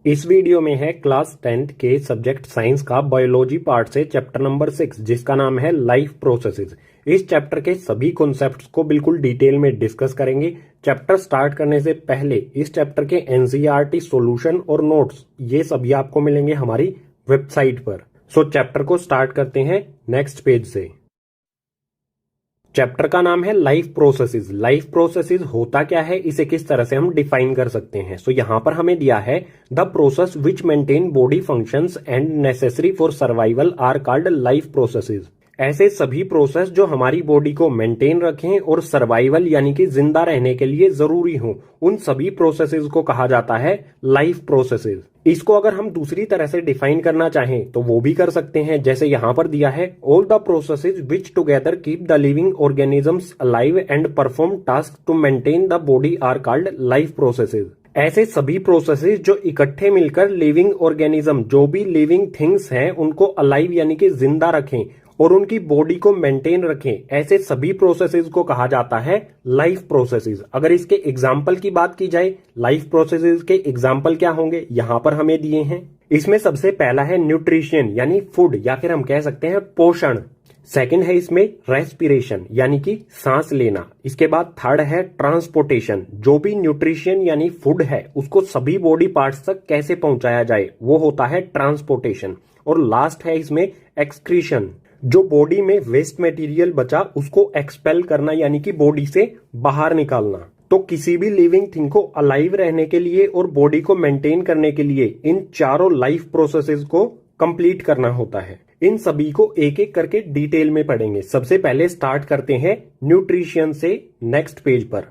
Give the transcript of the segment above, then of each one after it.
इस वीडियो में है क्लास 10th के सब्जेक्ट साइंस का बायोलॉजी पार्ट से चैप्टर नंबर 6 जिसका नाम है लाइफ प्रोसेसेस। इस चैप्टर के सभी कॉन्सेप्ट्स को बिल्कुल डिटेल में डिस्कस करेंगे। चैप्टर स्टार्ट करने से पहले इस चैप्टर के एनसीईआरटी सॉल्यूशन और नोट्स ये सभी आपको मिलेंगे हमारी वेबसाइट पर। सो चैप्टर को स्टार्ट करते हैं नेक्स्ट पेज से। चैप्टर का नाम है लाइफ प्रोसेसेस। लाइफ प्रोसेसेस होता क्या है, इसे किस तरह से हम डिफाइन कर सकते हैं। सो यहां पर हमें दिया है the process which maintain body functions and necessary for survival are called life processes. ऐसे सभी प्रोसेस जो हमारी बॉडी को मेंटेन रखें और सर्वाइवल यानी कि जिंदा रहने के लिए जरूरी हो, उन सभी प्रोसेसेस को कहा जाता है लाइफ प्रोसेसेस। इसको अगर हम दूसरी तरह से डिफाइन करना चाहें तो वो भी कर सकते हैं, जैसे यहां पर दिया है all the processes which together keep the living organisms alive and perform task to maintain the body are called life processes. ऐसे सभी प्रोसेसेस जो इकट्ठे मिलकर लिविंग ऑर्गेनिज्म, जो भी लिविंग थिंग्स हैं, उनको अलाइव यानी कि जिंदा रखें और उनकी बॉडी को मेंटेन रखें, ऐसे सभी प्रोसेसेस को कहा जाता है लाइफ प्रोसेसेस। अगर इसके एग्जाम्पल की बात की जाए, लाइफ प्रोसेसेस के एग्जाम्पल क्या होंगे यहां पर हमें दिए हैं। इसमें सबसे पहला है न्यूट्रिशन यानी फूड या फिर हम कह सकते हैं पोषण। सेकंड है इसमें रेस्पिरेशन यानी कि सांस लेना। इसके बाद थर्ड है ट्रांसपोर्टेशन, जो भी न्यूट्रिशन यानी फूड है उसको सभी बॉडी पार्ट्स तक कैसे पहुंचाया जाए, वो होता है ट्रांसपोर्टेशन। और लास्ट है इसमें एक्सक्रीशन, जो बॉडी में वेस्ट मटेरियल बचा उसको एक्सपेल करना यानी कि बॉडी से बाहर निकालना। तो किसी भी लिविंग थिंग को अलाइव रहने के लिए और बॉडी को मेंटेन करने के लिए इन चारों लाइफ प्रोसेसेस को कंप्लीट करना होता है। इन सभी को एक एक करके डिटेल में पढ़ेंगे। सबसे पहले स्टार्ट करते हैं न्यूट्रिशन से नेक्स्ट पेज पर।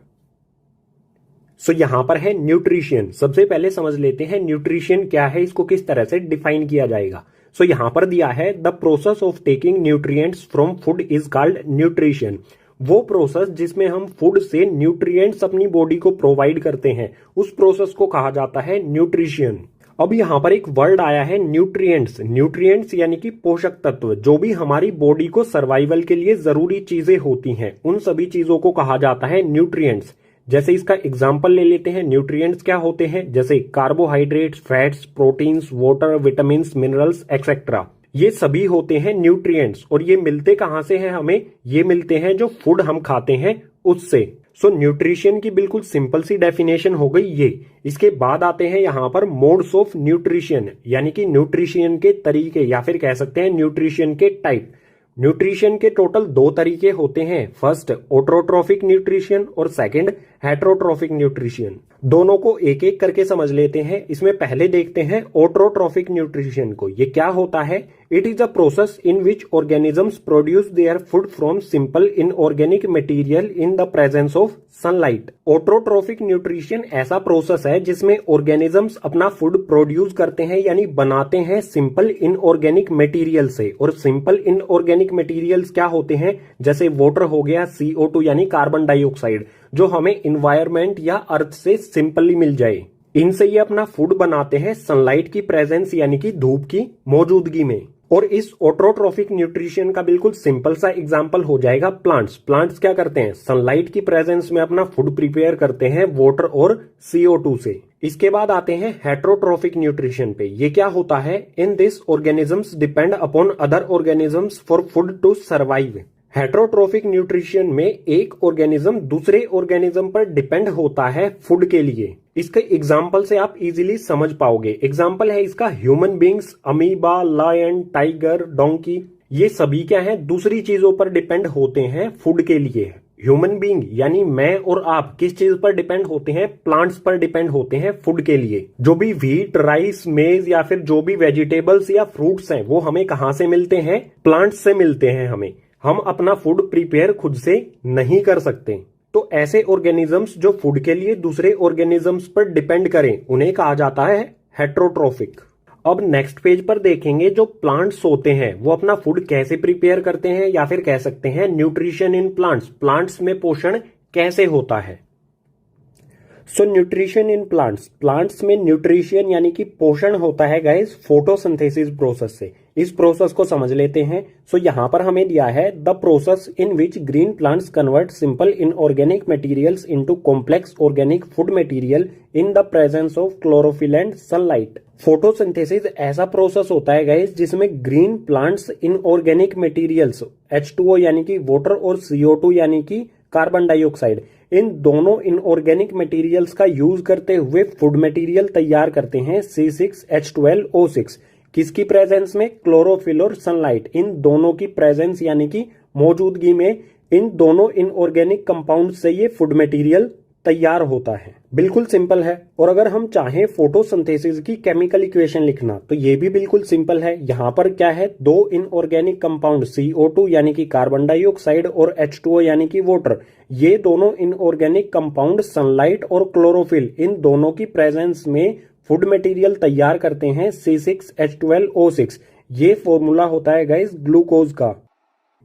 सो यहां पर है न्यूट्रिशन। सबसे पहले समझ लेते हैं न्यूट्रिशन क्या है, इसको किस तरह से डिफाइन किया जाएगा। सो यहां पर दिया है the process of taking nutrients from food is called nutrition. वो प्रोसेस जिसमें हम फूड से न्यूट्रिएंट्स अपनी बॉडी को प्रोवाइड करते हैं, उस प्रोसेस को कहा जाता है न्यूट्रिशन। अब यहां पर एक वर्ड आया है न्यूट्रिएंट्स। न्यूट्रिएंट्स यानी कि पोषक तत्व, जो भी हमारी बॉडी को सर्वाइवल के लिए जरूरी चीजें होती हैं, उन सभी चीजों को कहा जाता है न्यूट्रिएंट्स। जैसे इसका एग्जाम्पल ले लेते हैं। न्यूट्रिएंट्स क्या होते हैं, जैसे carbohydrates, fats, proteins, water, vitamins, minerals etcetera, ये सभी होते हैं न्यूट्रिएंट्स। और ये मिलते कहां से हैं हमें, ये मिलते हैं जो फूड हम खाते हैं उससे। सो न्यूट्रिशन की बिल्कुल सिंपल सी डेफिनेशन हो गई ये। इसके बाद आते हैं यहां पर मोड्स ऑफ न्यूट्रिशन यानी कि न्यूट्रिशन के तरीके या फिर कह सकते हैं न्यूट्रिशन के टाइप। न्यूट्रिशन के टोटल दो तरीके होते हैं, फर्स्ट ऑटोट्रोफिक न्यूट्रिशन और सेकंड हेटरोट्रोफिक न्यूट्रिशन। दोनों को एक एक करके समझ लेते हैं। इसमें पहले देखते हैं ऑटोट्रोफिक न्यूट्रिशन को। ये क्या होता है, it is a process in which organisms produce their food from simple inorganic material in the presence of sunlight. Autotrophic nutrition ऐसा प्रोसेस है जिसमें ऑर्गेनिजम्स अपना फूड प्रोड्यूस करते हैं यानी बनाते हैं सिंपल इनऑर्गेनिक मटेरियल से। और सिंपल इनऑर्गेनिक मटेरियल्स क्या होते हैं, जैसे वाटर हो गया, CO2 यानी कार्बन डाइऑक्साइड, जो हमें इन्वायरमेंट या अर्थ से सिंपली मिल जाए। इनसे ये अपना फूड बनाते हैं सनलाइट की प्रेजेंस यानी कि धूप की मौजूदगी में। और इस ऑटोट्रोफिक न्यूट्रिशन का बिल्कुल सिंपल सा एग्जांपल हो जाएगा प्लांट्स। प्लांट्स क्या करते हैं, सनलाइट की प्रेजेंस में अपना फूड प्रिपेयर करते हैं वाटर और CO2 से। इसके बाद आते हैं हेटरोट्रोफिक न्यूट्रिशन पे। ये क्या होता है, in this organisms depend upon other organisms for food to survive. Heterotrophic nutrition में एक ऑर्गेनिज्म दूसरे ऑर्गेनिज्म पर डिपेंड होता है फूड के लिए। इसके एग्जाम्पल से आप इजीली समझ पाओगे। एग्जाम्पल है इसका human beings, amoeba, lion, tiger, donkey, ये सभी क्या है, दूसरी चीजों पर डिपेंड होते हैं फूड के लिए। ह्यूमन बींग यानी मैं और आप किस चीज पर डिपेंड होते हैं, प्लांट्स पर डिपेंड होते हैं फूड के लिए। जो भी व्हीट, राइस, मेज या फिर जो भी वेजिटेबल्स या फ्रूट्स हैं, वो हमें कहां से मिलते हैं, प्लांट्स से मिलते हैं हमें। हम अपना फूड प्रिपेयर खुद से नहीं कर सकते। तो ऐसे ऑर्गेनिजम्स जो फूड के लिए दूसरे ऑर्गेनिजम्स पर डिपेंड करें, उन्हें कहा जाता है हेटरोट्रोफिक। अब नेक्स्ट पेज पर देखेंगे जो प्लांट्स होते हैं वो अपना फूड कैसे प्रिपेयर करते हैं, या फिर कह सकते हैं न्यूट्रिशन इन प्लांट्स, प्लांट्स में पोषण कैसे होता है। सो न्यूट्रिशन इन प्लांट्स, प्लांट्स में न्यूट्रिशन यानी कि पोषण होता है गाइस फोटोसिंथेसिस प्रोसेस से। इस प्रोसेस को समझ लेते हैं। सो यहाँ पर हमें दिया है the process in which green plants convert simple inorganic materials into complex organic food material in the presence of chlorophyll and sunlight. Photosynthesis ऐसा प्रोसेस होता है गाइस जिसमें green plants inorganic materials H2O यानी कि वाटर और CO2 यानी कि कार्बन डाइऑक्साइड, इन दोनों इनऑर्गेनिक मटेरियल्स का यूज करते हुए फूड मटेरियल तैयार करते हैं C6H12O6। किसकी प्रेजेंस में? क्लोरोफिल और सनलाइट, इन दोनों की प्रेजेंस यानी कि मौजूदगी में इन दोनों इनऑर्गेनिक कंपाउंड से ये फूड मटेरियल तैयार होता है। बिल्कुल सिंपल है। और अगर हम चाहें फोटोसिंथेसिस की केमिकल इक्वेशन लिखना तो ये भी बिल्कुल सिंपल है। यहाँ पर क्या है, दो इनऑर्गेनिक कंपाउंड CO2 यानी कि कार्बन डाइऑक्साइड और H2O यानी कि वाटर, ये दोनों इनऑर्गेनिक कंपाउंड सनलाइट और क्लोरोफिल, इन दोनों की प्रेजेंस में फूड मटेरियल तैयार करते हैं C6H12O6। ये फॉर्मूला होता है गाइस ग्लूकोज का।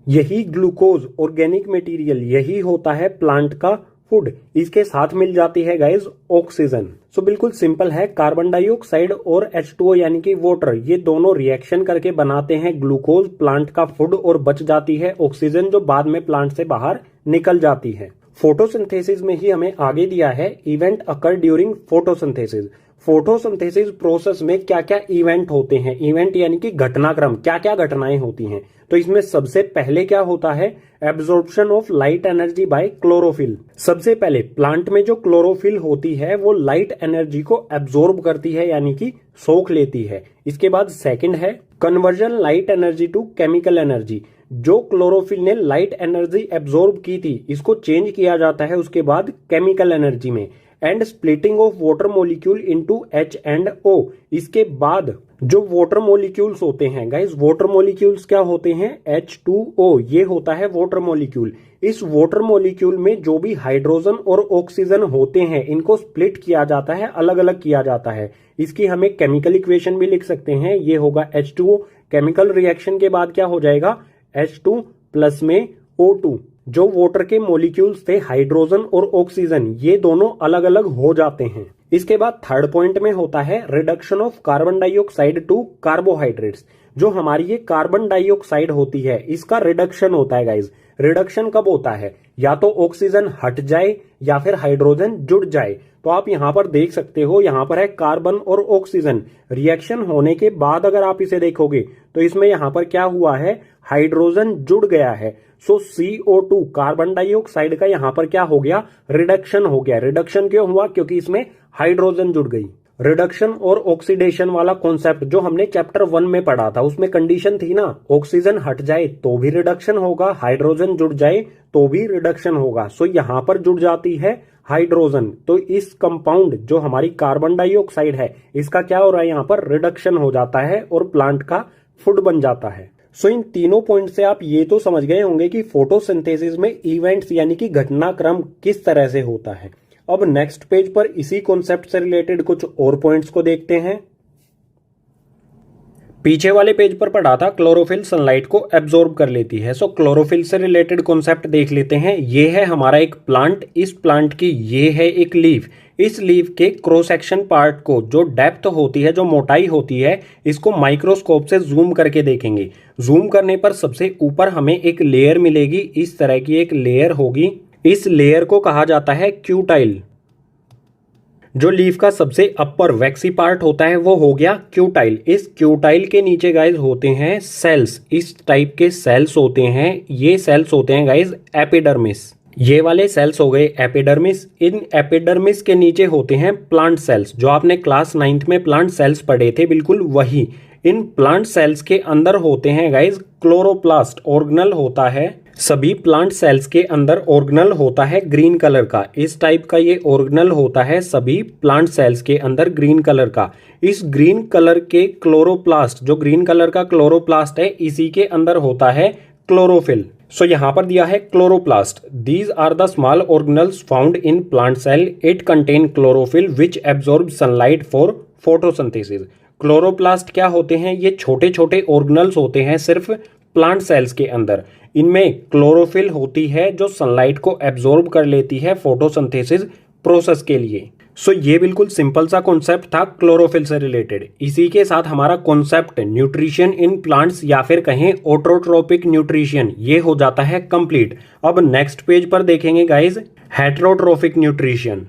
यही ग्लूकोज ऑर्गेनिक मटेरियल, यही होता है प्लांट का फूड। इसके साथ मिल जाती है गाइस ऑक्सीजन। सो बिल्कुल सिंपल है, कार्बन डाइऑक्साइड और H2O यानी कि वाटर, ये दोनों रिएक्शन करके बनाते हैं ग्लूकोज, प्लांट का फूड, और बच जाती है ऑक्सीजन जो बाद में प्लांट से बाहर निकल जाती है। फोटोसिंथेसिस में ही हमें आगे दिया है event occur during photosynthesis. Photosynthesis process में क्या क्या इवेंट होते हैं, इवेंट यानी कि घटनाक्रम, क्या क्या घटनाएं होती हैं। तो इसमें सबसे पहले क्या होता है, absorption of light energy by chlorophyll. सबसे पहले प्लांट में जो क्लोरोफिल होती है वो लाइट एनर्जी को एब्जॉर्ब करती है यानी कि सोख लेती है। इसके बाद सेकंड है conversion light energy to chemical energy. जो क्लोरोफिल ने लाइट एनर्जी एब्जॉर्ब की थी इसको चेंज किया जाता है उसके बाद केमिकल एनर्जी में। And splitting of water molecule into H and O। इसके बाद जो वाटर मॉलिक्यूल्स होते हैं गाइस, वाटर मॉलिक्यूल्स क्या होते हैं, H2O, ये होता है वाटर मॉलिक्यूल। इस वाटर मॉलिक्यूल में जो भी हाइड्रोजन और ऑक्सीजन होते हैं इनको स्प्लिट किया जाता है, अलग अलग किया जाता है। इसकी हमें केमिकल इक्वेशन भी लिख सकते हैं, ये होगा H2O। केमिकल रिएक्शन के बाद क्या हो जाएगा, H2 प्लस में O2। जो वाटर के मॉलिक्यूल्स थे हाइड्रोजन और ऑक्सीजन, ये दोनों अलग अलग हो जाते हैं। इसके बाद थर्ड पॉइंट में होता है reduction of carbon dioxide to carbohydrates. जो हमारी ये कार्बन डाइऑक्साइड होती है इसका रिडक्शन होता है गाइज। रिडक्शन कब होता है, या तो ऑक्सीजन हट जाए या फिर हाइड्रोजन जुड़ जाए। तो आप यहां पर देख सकते हो, यहां पर है कार्बन और ऑक्सीजन, रिएक्शन होने के बाद अगर आप इसे देखोगे तो इसमें यहां पर क्या हुआ है, हाइड्रोजन जुड़ गया है। सो CO2 कार्बन डाइऑक्साइड का यहां पर क्या हो गया, रिडक्शन हो गया। रिडक्शन क्यों हुआ, क्योंकि इसमें हाइड्रोजन जुड़ गई। रिडक्शन और ऑक्सीडेशन वाला कॉन्सेप्ट जो हमने चैप्टर 1 में पढ़ा था उसमें कंडीशन थी ना, ऑक्सीजन हट जाए तो भी रिडक्शन होगा, हाइड्रोजन जुड़ जाए तो भी रिडक्शन होगा। सो यहां पर जुड़ जाती है हाइड्रोजन, तो इस कंपाउंड जो हमारी कार्बन डाइऑक्साइड है इसका क्या हो रहा है, यहां पर रिडक्शन हो जाता है और प्लांट का फूड बन जाता है। सो इन तीनों पॉइंट से आप ये तो समझ गए होंगे कि फोटोसिंथेसिस में इवेंट्स यानी कि घटनाक्रम किस तरह से होता है। अब नेक्स्ट पेज पर इसी कॉन्सेप्ट से रिलेटेड कुछ और पॉइंट्स को देखते हैं। पीछे वाले पेज पर पढ़ा था क्लोरोफिल सनलाइट को एब्जॉर्ब कर लेती है। सो क्लोरोफिल से रिलेटेड कॉन्सेप्ट देख लेते हैं। ये है हमारा एक प्लांट, इस प्लांट की ये है एक लीफ। इस लीफ के क्रॉस सेक्शन पार्ट को जो डेप्थ होती है, जो मोटाई होती है, इसको माइक्रोस्कोप से जूम करके देखेंगे। जूम करने पर सबसे ऊपर हमें एक लेयर मिलेगी, इस तरह की एक लेयर होगी। इस लेयर को कहा जाता है क्यूटाइल। जो लीफ का सबसे अपर वैक्सी पार्ट होता है वो हो गया क्यूटाइल। इस क्यूटाइल के नीचे गाइज होते हैं सेल्स, इस टाइप के सेल्स होते हैं। ये सेल्स होते हैं गाइज एपिडर्मिस। ये वाले सेल्स हो गए एपिडर्मिस। इन एपिडर्मिस के नीचे होते हैं प्लांट सेल्स, जो आपने क्लास 9th में प्लांट सेल्स पढ़े थे, बिल्कुल वही। इन प्लांट सेल्स के अंदर होते हैं गाइज क्लोरोप्लास्ट, ऑर्गेनल होता है। सभी प्लांट सेल्स के अंदर ऑर्गेनल होता है ग्रीन कलर का, इस टाइप का ये ऑर्गेनल होता है सभी प्लांट सेल्स के अंदर ग्रीन कलर का। इस ग्रीन कलर के क्लोरोप्लास्ट, जो ग्रीन कलर का क्लोरोप्लास्ट है, इसी के अंदर होता है क्लोरोफिल। सो यहां पर दिया है chloroplast. These are the small organelles found in plant cell, it contain chlorophyll which absorb sunlight for photosynthesis. Chloroplast क्या होते हैं, ये छोटे छोटे ऑर्गेनल्स होते हैं सिर्फ प्लांट सेल्स के अंदर। इनमें क्लोरोफिल होती है जो सनलाइट को एब्जॉर्ब कर लेती है फोटोसिंथेसिस प्रोसेस के लिए। सो ये बिल्कुल सिंपल सा कॉन्सेप्ट था क्लोरोफिल से रिलेटेड। इसी के साथ हमारा कॉन्सेप्ट न्यूट्रिशन इन प्लांट्स या फिर कहें ऑटोट्रोपिक न्यूट्रिशन ये हो जाता है कंप्लीट। अब नेक्स्ट पेज पर देखेंगे गाइज हेटेरोट्रोफिक न्यूट्रिशन।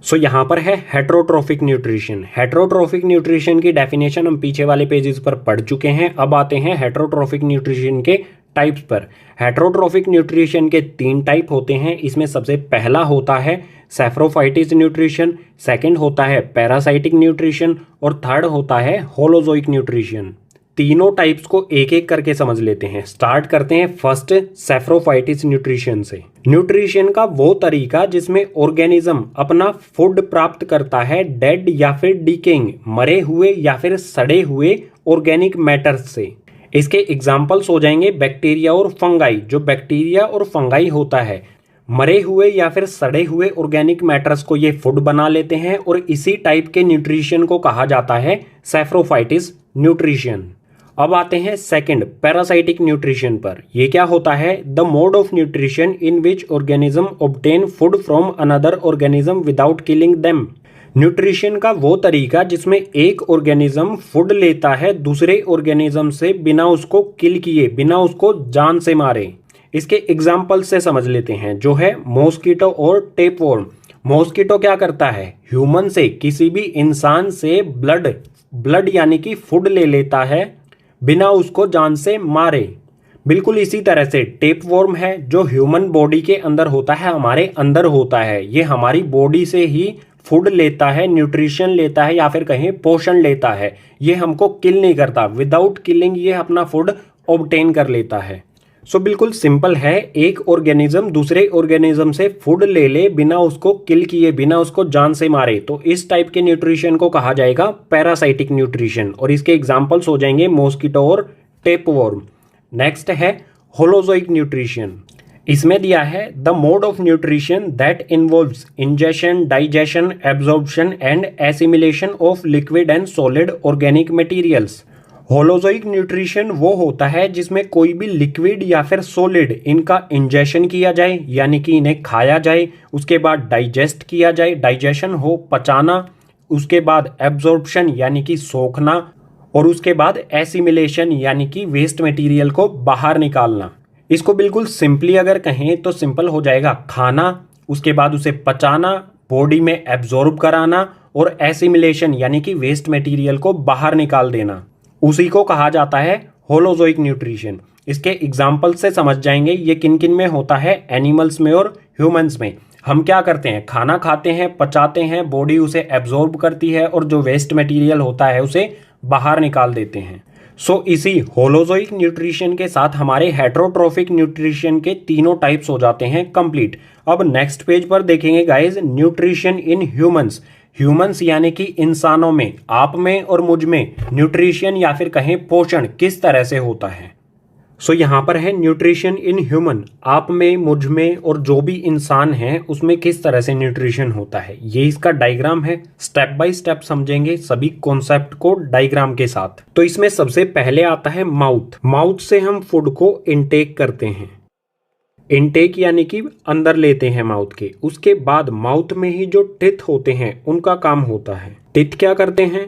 सो यहाँ पर है हेटेरोट्रोफिक न्यूट्रिशन। हेटेरोट्रोफिक न्यूट्रिशन की डेफिनेशन हम पीछे वाले पेजेस पर पढ़ चुके हैं। अब आते हैं हेटेरोट्रोफिक न्यूट्रिशन के टाइप्स पर। हेटेरोट्रोफिक न्यूट्रिशन के 3 टाइप होते हैं। इसमें सबसे पहला होता है सैप्रोफाइटिस न्यूट्रिशन, सेकंड होता है पैरासाइटिक न्यूट्रिशन और थर्ड होता है होलोजोइक न्यूट्रिशन। तीनों टाइप्स को एक एक करके समझ लेते हैं। स्टार्ट करते हैं फर्स्ट सैप्रोफाइटिस न्यूट्रिशन से। न्यूट्रिशन का वो तरीका जिसमें ऑर्गेनिज्म अपना फूड प्राप्त करता है डेड या फिर डिकेइंग, मरे हुए या फिर सड़े हुए ऑर्गेनिक मैटर्स से। इसके एग्जाम्पल्स हो जाएंगे बैक्टीरिया और फंगाई। जो बैक्टीरिया और फंगाई होता है मरे हुए या फिर सड़े हुए ऑर्गेनिक मैटर्स को ये फूड बना लेते हैं और इसी टाइप के न्यूट्रिशन को कहा जाता है सैप्रोफाइटिस न्यूट्रिशन। अब आते हैं सेकंड पैरासाइटिक न्यूट्रिशन पर। यह क्या होता है? The mode of nutrition in which organism obtain food from another organism without killing them. Nutrition का वो तरीका जिसमें एक ऑर्गेनिज्म फूड लेता है दूसरे ऑर्गेनिज्म से बिना उसको किल किए, बिना उसको जान से मारे। इसके एग्जाम्पल से समझ लेते हैं, जो है मॉस्किटो और टेपवॉर्म। मॉस्किटो क्या करता है? ह्यूमन से, किसी भी इंसान से ब्लड यानी कि फूड ले लेता है बिना उसको जान से मारे। बिल्कुल इसी तरह से टेपवॉर्म है जो ह्यूमन बॉडी के अंदर होता है, हमारे अंदर होता है। ये हमारी बॉडी से ही फूड लेता है, न्यूट्रिशन लेता है या फिर कहें पोषण लेता है। ये हमको किल नहीं करता, विदाउट किलिंग ये अपना फूड ऑब्टेन कर लेता है। सो बिल्कुल सिंपल है, एक ऑर्गेनिज्म दूसरे ऑर्गेनिज्म से फूड ले ले बिना उसको किल किए, बिना उसको जान से मारे, तो इस टाइप के न्यूट्रिशन को कहा जाएगा पैरासाइटिक न्यूट्रिशन। और इसके एग्जांपल्स हो जाएंगे मॉस्किटो और टेपवॉर्म। नेक्स्ट है होलोजोइक न्यूट्रिशन। इसमें दिया है the mode of nutrition that involves ingestion, digestion, absorption and assimilation of liquid and solid organic materials. Holozoic nutrition वो होता है जिसमें कोई भी लिक्विड या फिर सॉलिड इनका इंजेशन किया जाए यानी कि इन्हें खाया जाए, उसके बाद डाइजेस्ट किया जाए, डाइजेशन हो पचाना, उसके बाद एब्जॉर्प्शन यानी कि सोखना और उसके बाद एसिमिलेशन यानी कि वेस्ट मटेरियल को बाहर निकालना। इसको बिल्कुल सिंपली अगर कहें तो सिंपल हो जाएगा खाना, उसके बाद उसे पचाना, बॉडी में एब्जॉर्ब कराना और एसिमिलेशन यानी कि वेस्ट मटेरियल को बाहर निकाल देना, उसी को कहा जाता है होलोजोइक न्यूट्रिशन। इसके एग्जाम्पल से समझ जाएंगे ये किन किन में होता है, एनिमल्स में और ह्यूमंस में। हम क्या करते हैं? खाना खाते हैं, पचाते हैं, बॉडी उसे एब्जॉर्ब करती है और जो वेस्ट मटेरियल होता है उसे बाहर निकाल देते हैं। सो इसी होलोजोइक न्यूट्रिशन के साथ हमारे हेटेरोट्रोफिक न्यूट्रिशन के तीनों टाइप्स हो जाते हैं कंप्लीट। अब नेक्स्ट पेज पर देखेंगे guys nutrition in humans. Humans यानी कि इंसानों में, आप में और मुझ में न्यूट्रिशन या फिर कहें पोषण किस तरह से होता है। सो यहाँ पर है न्यूट्रिशन इन ह्यूमन, आप में, मुझ में और जो भी इंसान है उसमें किस तरह से न्यूट्रिशन होता है। ये इसका डायग्राम है, स्टेप बाय स्टेप समझेंगे सभी कॉन्सेप्ट को डायग्राम के साथ। तो इसमें सबसे पहले आता है माउथ। माउथ से हम फूड को इनटेक करते हैं, इनटेक यानी कि अंदर लेते हैं माउथ के। उसके बाद माउथ में ही जो टिथ होते हैं उनका काम होता है। टिथ क्या करते हैं?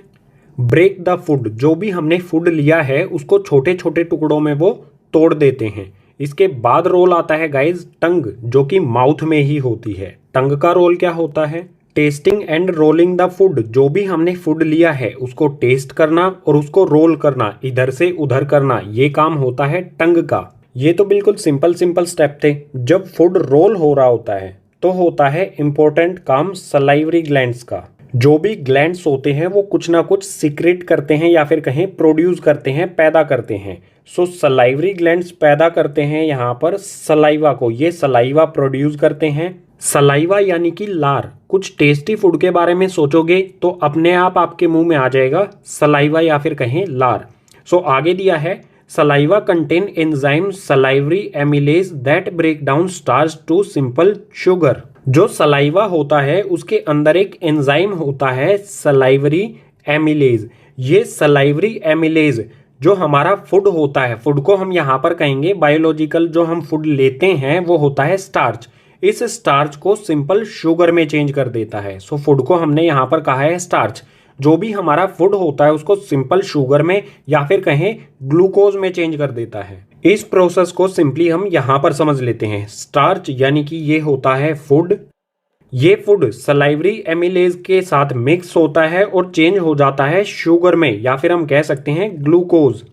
ब्रेक द फूड, जो भी हमने फूड लिया है उसको छोटे छोटे टुकड़ों में वो तोड़ देते हैं। इसके बाद रोल आता है गाइज टंग, जो कि माउथ में ही होती है। टंग का रोल क्या होता है? Testing and rolling the food, जो भी हमने फूड लिया है उसको टेस्ट करना और उसको रोल करना, इधर से उधर करना, ये काम होता है टंग का। ये तो बिल्कुल सिंपल स्टेप थे। जब फूड रोल हो रहा होता है तो होता है इंपॉर्टेंट काम सलाइवरी ग्लैंड्स का। जो भी ग्लैंड्स होते हैं वो कुछ ना कुछ सीक्रेट करते हैं या फिर कहें प्रोड्यूस करते हैं, पैदा करते हैं। सो सलाइवरी ग्लैंड्स पैदा करते हैं यहाँ पर सलाइवा को, ये सलाइवा प्रोड्यूस करते हैं। सलाइवा यानी कि लार। कुछ टेस्टी फूड के बारे में सोचोगे तो अपने आप आपके मुंह में आ जाएगा सलाइवा या फिर कहें लार। सो आगे दिया है saliva contain enzyme salivary amylase that break down starch to simple sugar. जो सलाइवा होता है उसके अंदर एक एंजाइम होता है सलाइवरी एमिलेज। ये सलाइवरी एमिलेज जो हमारा फूड होता है, फूड को हम यहाँ पर कहेंगे बायोलॉजिकल, जो हम फूड लेते हैं वो होता है स्टार्च। इस स्टार्च को सिंपल शुगर में चेंज कर देता है। सो फूड को हमने यहाँ पर कहा है स्टार्च। जो भी हमारा फूड होता है उसको सिंपल शुगर में या फिर कहें ग्लूकोज में चेंज कर देता है। इस प्रोसेस को सिंपली हम यहाँ पर समझ लेते हैं। स्टार्च यानी कि ये होता है फूड। ये फूड सलाइवरी एमिलेज के साथ मिक्स होता है और चेंज हो जाता है शुगर में या फिर हम कह सकते हैं ग्लूकोज,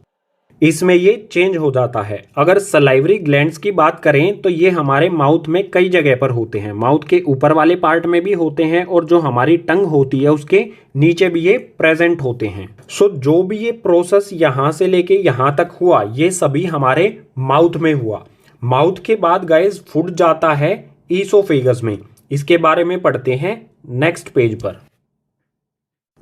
इसमें ये चेंज हो जाता है। अगर सलाइवरी ग्लैंड्स की बात करें तो ये हमारे माउथ में कई जगह पर होते हैं। माउथ के ऊपर वाले पार्ट में भी होते हैं और जो हमारी टंग होती है उसके नीचे भी ये प्रेजेंट होते हैं। सो जो भी ये प्रोसेस यहाँ से लेके यहाँ तक हुआ ये सभी हमारे माउथ में हुआ। माउथ के बाद गाइस फूड जाता है ईसोफेगस में। इसके बारे में पढ़ते हैं नेक्स्ट पेज पर।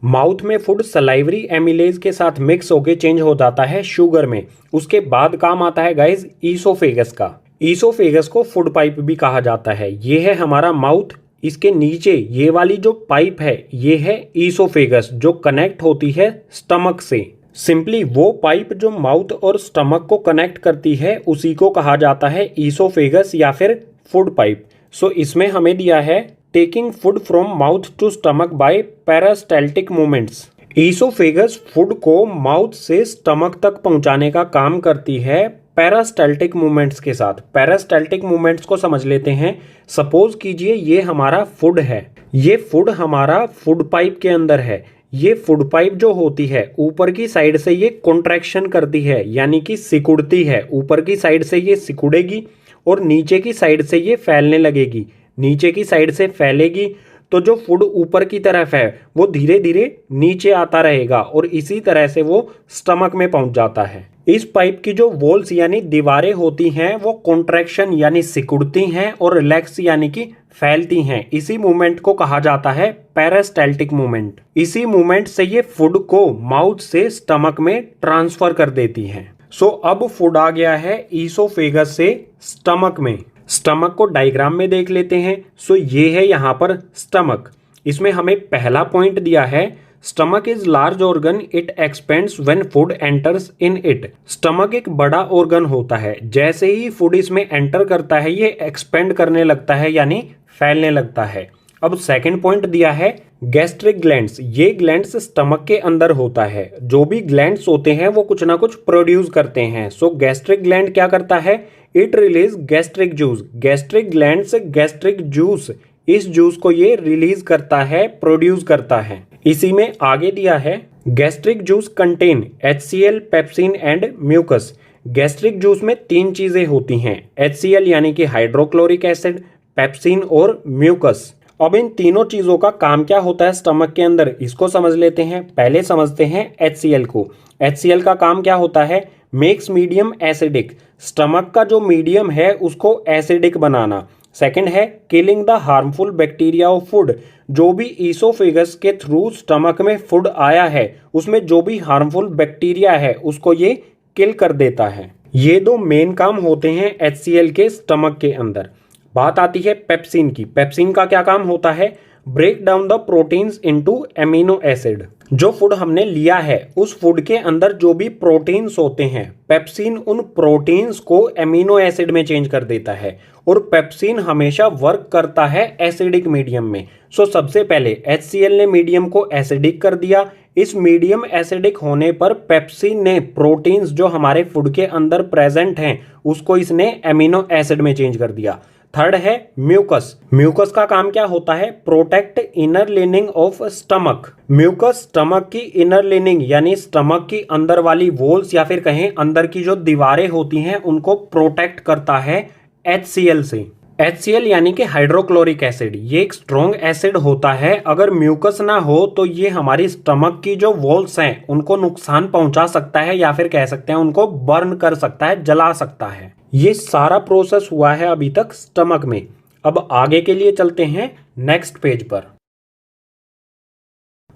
माउथ में फूड सलाइवरी एमिलेज के साथ मिक्स होके चेंज हो जाता है शुगर में। उसके बाद काम आता है गाइस ईसोफेगस का। ईसोफेगस को फूड पाइप भी कहा जाता है। ये है हमारा माउथ, इसके नीचे ये वाली जो पाइप है ये है ईसोफेगस जो कनेक्ट होती है स्टमक से। सिंपली वो पाइप जो माउथ और स्टमक को कनेक्ट करती है उसी को कहा जाता है ईसोफेगस या फिर फूड पाइप। सो इसमें हमें दिया है taking food from mouth to stomach by peristaltic movements. Oesophagus food को माउथ से स्टमक तक पहुंचाने का काम करती है पेरिस्टाल्टिक मूवमेंट्स के साथ। पेरिस्टाल्टिक मूवमेंट्स को समझ लेते हैं। सपोज कीजिए ये हमारा फूड है, ये फूड हमारा फूड पाइप के अंदर है। ये फूड पाइप जो होती है ऊपर की साइड से ये कॉन्ट्रैक्शन करती है यानी कि सिकुड़ती है। ऊपर की साइड से ये सिकुड़ेगी और नीचे की साइड से ये फैलने लगेगी। नीचे की साइड से फैलेगी तो जो फूड ऊपर की तरफ है वो धीरे धीरे नीचे आता रहेगा और इसी तरह से वो स्टमक में पहुंच जाता है। इस पाइप की जो वॉल्स यानी दीवारें होती हैं वो कॉन्ट्रैक्शन यानी सिकुड़ती हैं और रिलैक्स यानी कि फैलती हैं। इसी मूवमेंट को कहा जाता है पेरिस्टाल्टिक मूवमेंट। इसी मूवमेंट से ये फूड को माउथ से स्टमक में ट्रांसफर कर देती हैं। सो अब फूड आ गया है ईसोफेगस से स्टमक में। स्टमक को डायग्राम में देख लेते हैं। सो ये है यहाँ पर स्टमक। इसमें हमें पहला पॉइंट दिया है stomach is large organ, it expends when food enters in it. Stomach एक बड़ा ऑर्गन होता है, जैसे ही फूड इसमें एंटर करता है ये एक्सपेंड करने लगता है यानी फैलने लगता है। अब सेकंड पॉइंट दिया है गैस्ट्रिक ग्लैंड्स। ये ग्लैंड्स स्टमक के अंदर होता है। जो भी ग्लैंड्स होते हैं वो कुछ ना कुछ प्रोड्यूस करते हैं। सो गैस्ट्रिक ग्लैंड क्या करता है, it release gastric juice. Gastric glands gastric juice, इस जूस को ये रिलीज करता है, प्रोड्यूस करता है। इसी में आगे दिया है gastric juice contain HCl, pepsin and mucus. Gastric juice में तीन चीजें होती हैं, HCl यानी कि हाइड्रोक्लोरिक एसिड, पेप्सिन और म्यूकस। अब इन तीनों चीजों का काम क्या होता है स्टमक के अंदर, इसको समझ लेते हैं। पहले समझते हैं HCl को। HCl का काम क्या होता है, मेक्स मीडियम एसिडिक। स्टमक का जो मीडियम है उसको एसिडिक बनाना। सेकंड है killing the harmful bacteria of food. जो भी ईसोफेगस के थ्रू स्टमक में फूड आया है उसमें जो भी हार्मफुल बैक्टीरिया है उसको ये किल कर देता है। ये दो मेन काम होते हैं HCl के स्टमक के अंदर। बात आती है पेप्सिन की। पेप्सिन का क्या काम होता है, break down the proteins into amino acid. जो फूड हमने लिया है उस फूड के अंदर जो भी प्रोटीन्स होते हैं, पेप्सिन उन प्रोटीन्स को एमिनो एसिड में चेंज कर देता है और पेप्सिन हमेशा वर्क करता है एसिडिक मीडियम में। सो सबसे पहले HCl ने मीडियम को एसिडिक कर दिया। इस मीडियम एसिडिक होने पर पेप्सिन ने प्रोटीन्स जो हमारे फूड के अंदर प्रेजेंट हैं उसको इसने एमिनो एसिड में चेंज कर दिया। थर्ड है म्यूकस। म्यूकस का काम क्या होता है, protect inner lining of stomach. Mucus stomach की इनर लिनिंग यानी स्टमक की अंदर वाली वॉल्स या फिर कहें अंदर की जो दीवारें होती हैं उनको प्रोटेक्ट करता है HCl से। HCl यानी कि हाइड्रोक्लोरिक एसिड, ये एक स्ट्रॉन्ग एसिड होता है। अगर म्यूकस ना हो तो ये हमारी स्टमक की जो वॉल्स हैं उनको नुकसान पहुंचा सकता है या फिर कह सकते हैं उनको बर्न कर सकता है, जला सकता है। ये सारा प्रोसेस हुआ है अभी तक स्टमक में। अब आगे के लिए चलते हैं नेक्स्ट पेज पर।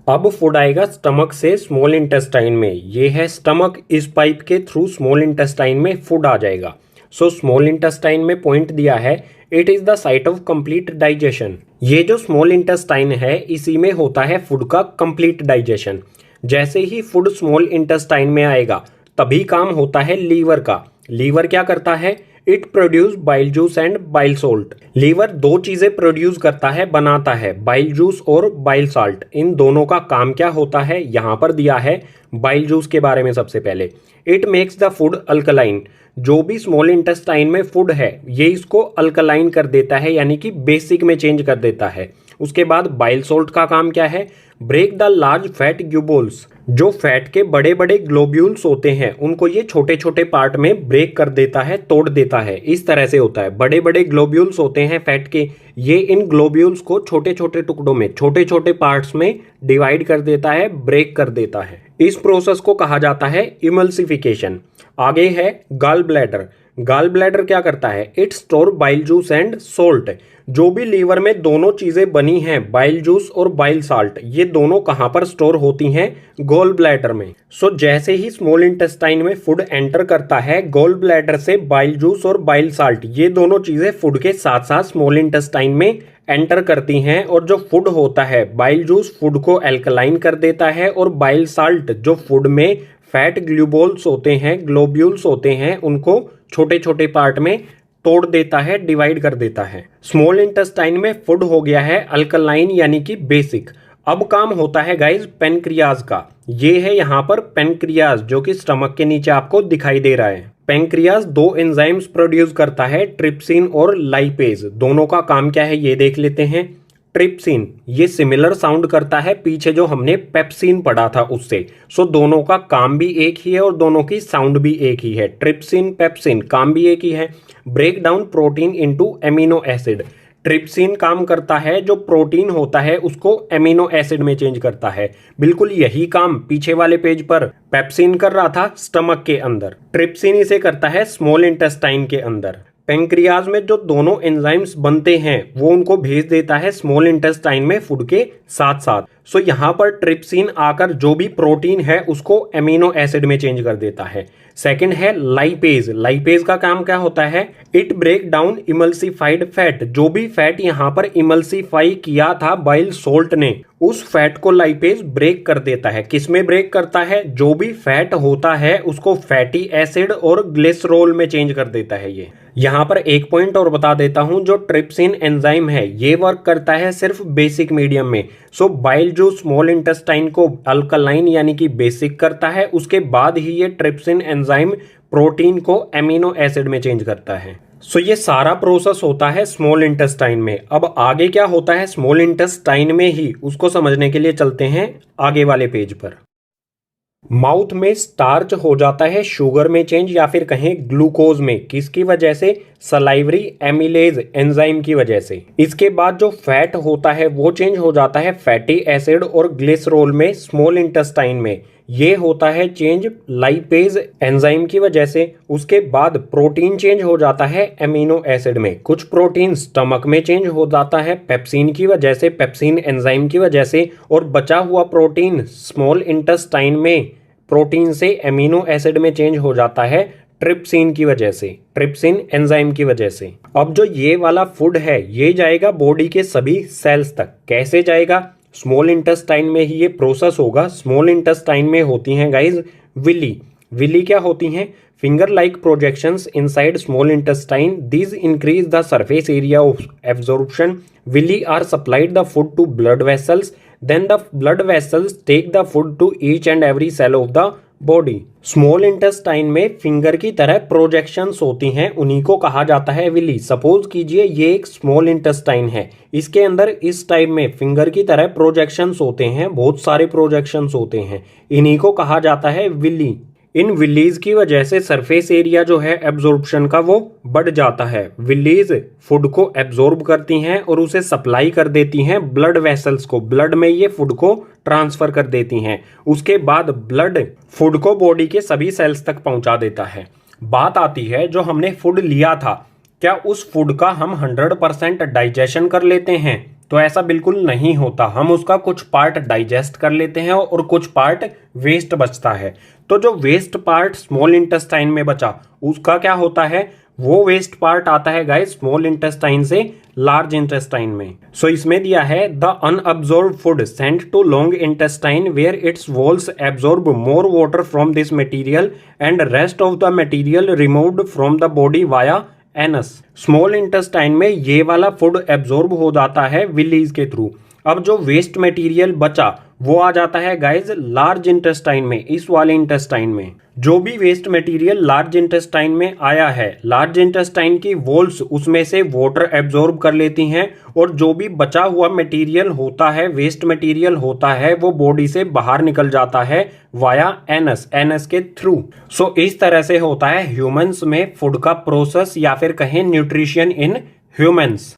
अब फूड आएगा स्टमक से स्मॉल इंटेस्टाइन में। ये है स्टमक, इस पाइप के थ्रू स्मॉल इंटेस्टाइन में फूड आ जाएगा। सो स्मॉल इंटेस्टाइन में पॉइंट दिया है it is the site of complete digestion. ये जो स्मॉल इंटेस्टाइन है इसी में होता है फूड का कंप्लीट डाइजेशन। जैसे ही फूड स्मॉल इंटेस्टाइन में आएगा तभी काम होता है लीवर का। लीवर क्या करता है, it produce bile juice and bile salt. Liver दो चीजें प्रोड्यूस करता है, बनाता है, बाइल जूस और बाइल साल्ट। इन दोनों का काम क्या होता है यहां पर दिया है बाइल जूस के बारे में। सबसे पहले it makes the food alkaline. जो भी स्मॉल इंटेस्टाइन में फूड है ये इसको अल्कलाइन कर देता है, यानी कि बेसिक में चेंज कर देता है। उसके बाद बाइल सॉल्ट का काम क्या है, break the large fat globules. जो फैट के बड़े बड़े ग्लोब्यूल्स होते हैं उनको ये छोटे छोटे पार्ट में ब्रेक कर देता है, तोड़ देता है। इस तरह से होता है, बड़े बड़े ग्लोब्यूल्स होते हैं फैट के, ये इन ग्लोब्यूल्स को छोटे छोटे टुकड़ों में, छोटे छोटे पार्ट्स में डिवाइड कर देता है, ब्रेक कर देता है। इस प्रोसेस को कहा जाता है इमल्सिफिकेशन। आगे है गॉल ब्लैडर। गॉल ब्लैडर क्या करता है, it store bile juice and salt. जो भी लीवर में दोनों चीजें बनी हैं, बाइल जूस और बाइल साल्ट, ये दोनों कहां पर स्टोर होती हैं, गॉल ब्लैडर में। सो जैसे ही स्मॉल इंटेस्टाइन में फूड एंटर करता है, गॉल ब्लैडर से बाइल जूस और बाइल साल्ट, ये दोनों चीजें फूड के साथ साथ स्मॉल इंटेस्टाइन में एंटर करती हैं। और जो फूड होता है, बाइल जूस फूड को एल्कलाइन कर देता है, और बाइल साल्ट जो फूड में फैट ग्लोब्यूल्स होते हैं, ग्लोब्यूल्स होते हैं, उनको छोटे छोटे पार्ट में तोड़ देता है, डिवाइड कर देता है। स्मॉल इंटेस्टाइन में फूड हो गया है अल्कलाइन, यानी कि बेसिक। अब काम होता है गाइज पेनक्रियाज का। ये है यहाँ पर पेनक्रियाज, जो कि स्टमक के नीचे आपको दिखाई दे रहा है। पेनक्रियाज दो एंजाइम्स प्रोड्यूस करता है, ट्रिप्सिन और लाइपेज। दोनों का काम क्या है ये देख लेते हैं। ट्रिप्सिन ये सिमिलर साउंड करता है पीछे जो हमने पेप्सिन पढ़ा था उससे। सो दोनों का काम भी एक ही है और दोनों की साउंड भी एक ही है। ट्रिप्सिन पेप्सिन काम भी एक ही है। Break down protein into amino acid. Trypsin काम करता है, जो प्रोटीन होता है उसको एमिनो एसिड में चेंज करता है। बिल्कुल यही काम पीछे वाले पेज पर पेप्सिन कर रहा था स्टमक के अंदर, ट्रिप्सिन इसे करता है स्मॉल इंटेस्टाइन के अंदर। पेंक्रियाज में जो दोनों एंजाइम्स बनते हैं वो उनको भेज देता है स्मॉल इंटेस्टाइन में फूड के साथ साथ। सो यहाँ पर ट्रिप्सिन आकर जो भी प्रोटीन है उसको एमिनो एसिड में चेंज कर देता है। सेकंड है लाइपेज। लाइपेज का काम क्या होता है, it break down emulsified fat. जो भी फैट यहाँ पर इमल्सिफाई किया था बाइल सोल्ट ने, उस फैट को लाइपेज ब्रेक कर देता है। किसमें ब्रेक करता है, जो भी फैट होता है उसको फैटी एसिड और ग्लिसरॉल में चेंज कर देता है। ये यहाँ पर एक पॉइंट और बता देता हूं, जो ट्रिप्सिन एंजाइम है ये वर्क करता है सिर्फ बेसिक मीडियम में। सो बाइल जो स्मॉल इंटेस्टाइन को अल्कलाइन यानी कि बेसिक करता है, उसके बाद ही ये ट्रिप्सिन एंजाइम प्रोटीन को एमिनो एसिड में चेंज करता है। सो ये सारा प्रोसेस होता है स्मॉल इंटेस्टाइन में। अब आगे क्या होता है स्मॉल इंटेस्टाइन में ही, उसको समझने के लिए चलते हैं आगे वाले पेज पर। माउथ में स्टार्च हो जाता है शुगर में चेंज, या फिर कहें ग्लूकोज में। किसकी वजह से, सलाइवरी एमिलेज एंजाइम की वजह से। इसके बाद जो फैट होता है वो चेंज हो जाता है फैटी एसिड और ग्लिसरॉल में स्मॉल इंटेस्टाइन में। ये होता है चेंज लाइपेज एंजाइम की वजह से। उसके बाद प्रोटीन चेंज हो जाता है एमिनो एसिड में। कुछ प्रोटीन स्टमक में चेंज हो जाता है पेप्सिन की वजह से, पेप्सिन एंजाइम की वजह से। और बचा हुआ प्रोटीन स्मॉल इंटेस्टाइन में प्रोटीन से एमिनो एसिड में चेंज हो जाता है ट्रिप्सिन की वजह से, ट्रिप्सिन एंजाइम की वजह से। अब जो ये वाला फूड है ये जाएगा बॉडी के सभी सेल्स तक। कैसे जाएगा, स्मॉल इंटेस्टाइन में ही ये प्रोसेस होगा। स्मॉल इंटेस्टाइन में होती हैं गाइज विली। विली क्या होती हैं, finger like projections inside small intestine. These increase the surface area of absorption. Villi are supplied the food to blood vessels, then the blood vessels take the food to each and every cell of the body. Small intestine में finger की तरह projections होती हैं, उन्हीं को कहा जाता है विली। सपोज कीजिए ये एक स्मॉल इंटेस्टाइन है, इसके अंदर इस टाइप में फिंगर की तरह प्रोजेक्शंस होते हैं, बहुत सारे प्रोजेक्शंस होते हैं, इन्हीं को कहा जाता है विली। इन विलीज की वजह से सरफेस एरिया जो है एब्जॉर्प्शन का वो बढ़ जाता है। विलीज फूड को एब्जॉर्ब करती हैं और उसे सप्लाई कर देती हैं ब्लड वेसल्स को। ब्लड में ये फूड को ट्रांसफर कर देती हैं। उसके बाद ब्लड फूड को बॉडी के सभी सेल्स तक पहुंचा देता है। बात आती है जो हमने फूड लिया था, क्या उस फूड का हम 100% डाइजेशन कर लेते हैं? तो ऐसा बिल्कुल नहीं होता। हम उसका कुछ पार्ट डाइजेस्ट कर लेते हैं और कुछ पार्ट वेस्ट बचता है। तो जो वेस्ट पार्ट स्मॉल इंटेस्टाइन में बचा उसका क्या होता है, वो वेस्ट पार्ट आता है गाइस स्मॉल इंटेस्टाइन से लार्ज इंटेस्टाइन में। सो इसमें दिया है the unabsorbed food sent to long intestine where its walls absorb more water from this material and rest of the material removed from the body via anus. Small intestine में ये वाला food absorb हो जाता है villis के through. अब जो waste material बचा वो आ जाता है गाइज लार्ज इंटेस्टाइन में, इस वाले इंटेस्टाइन में। जो भी वेस्ट मटेरियल लार्ज इंटेस्टाइन में आया है, लार्ज इंटेस्टाइन की वॉल्स उसमें से वाटर एब्जॉर्ब कर लेती हैं और जो भी बचा हुआ मटेरियल होता है, वेस्ट मटेरियल होता है, वो बॉडी से बाहर निकल जाता है वाया एनस, एनस के थ्रू। सो इस तरह से होता है ह्यूमंस में फूड का प्रोसेस या फिर कहें न्यूट्रिशन इन ह्यूमंस।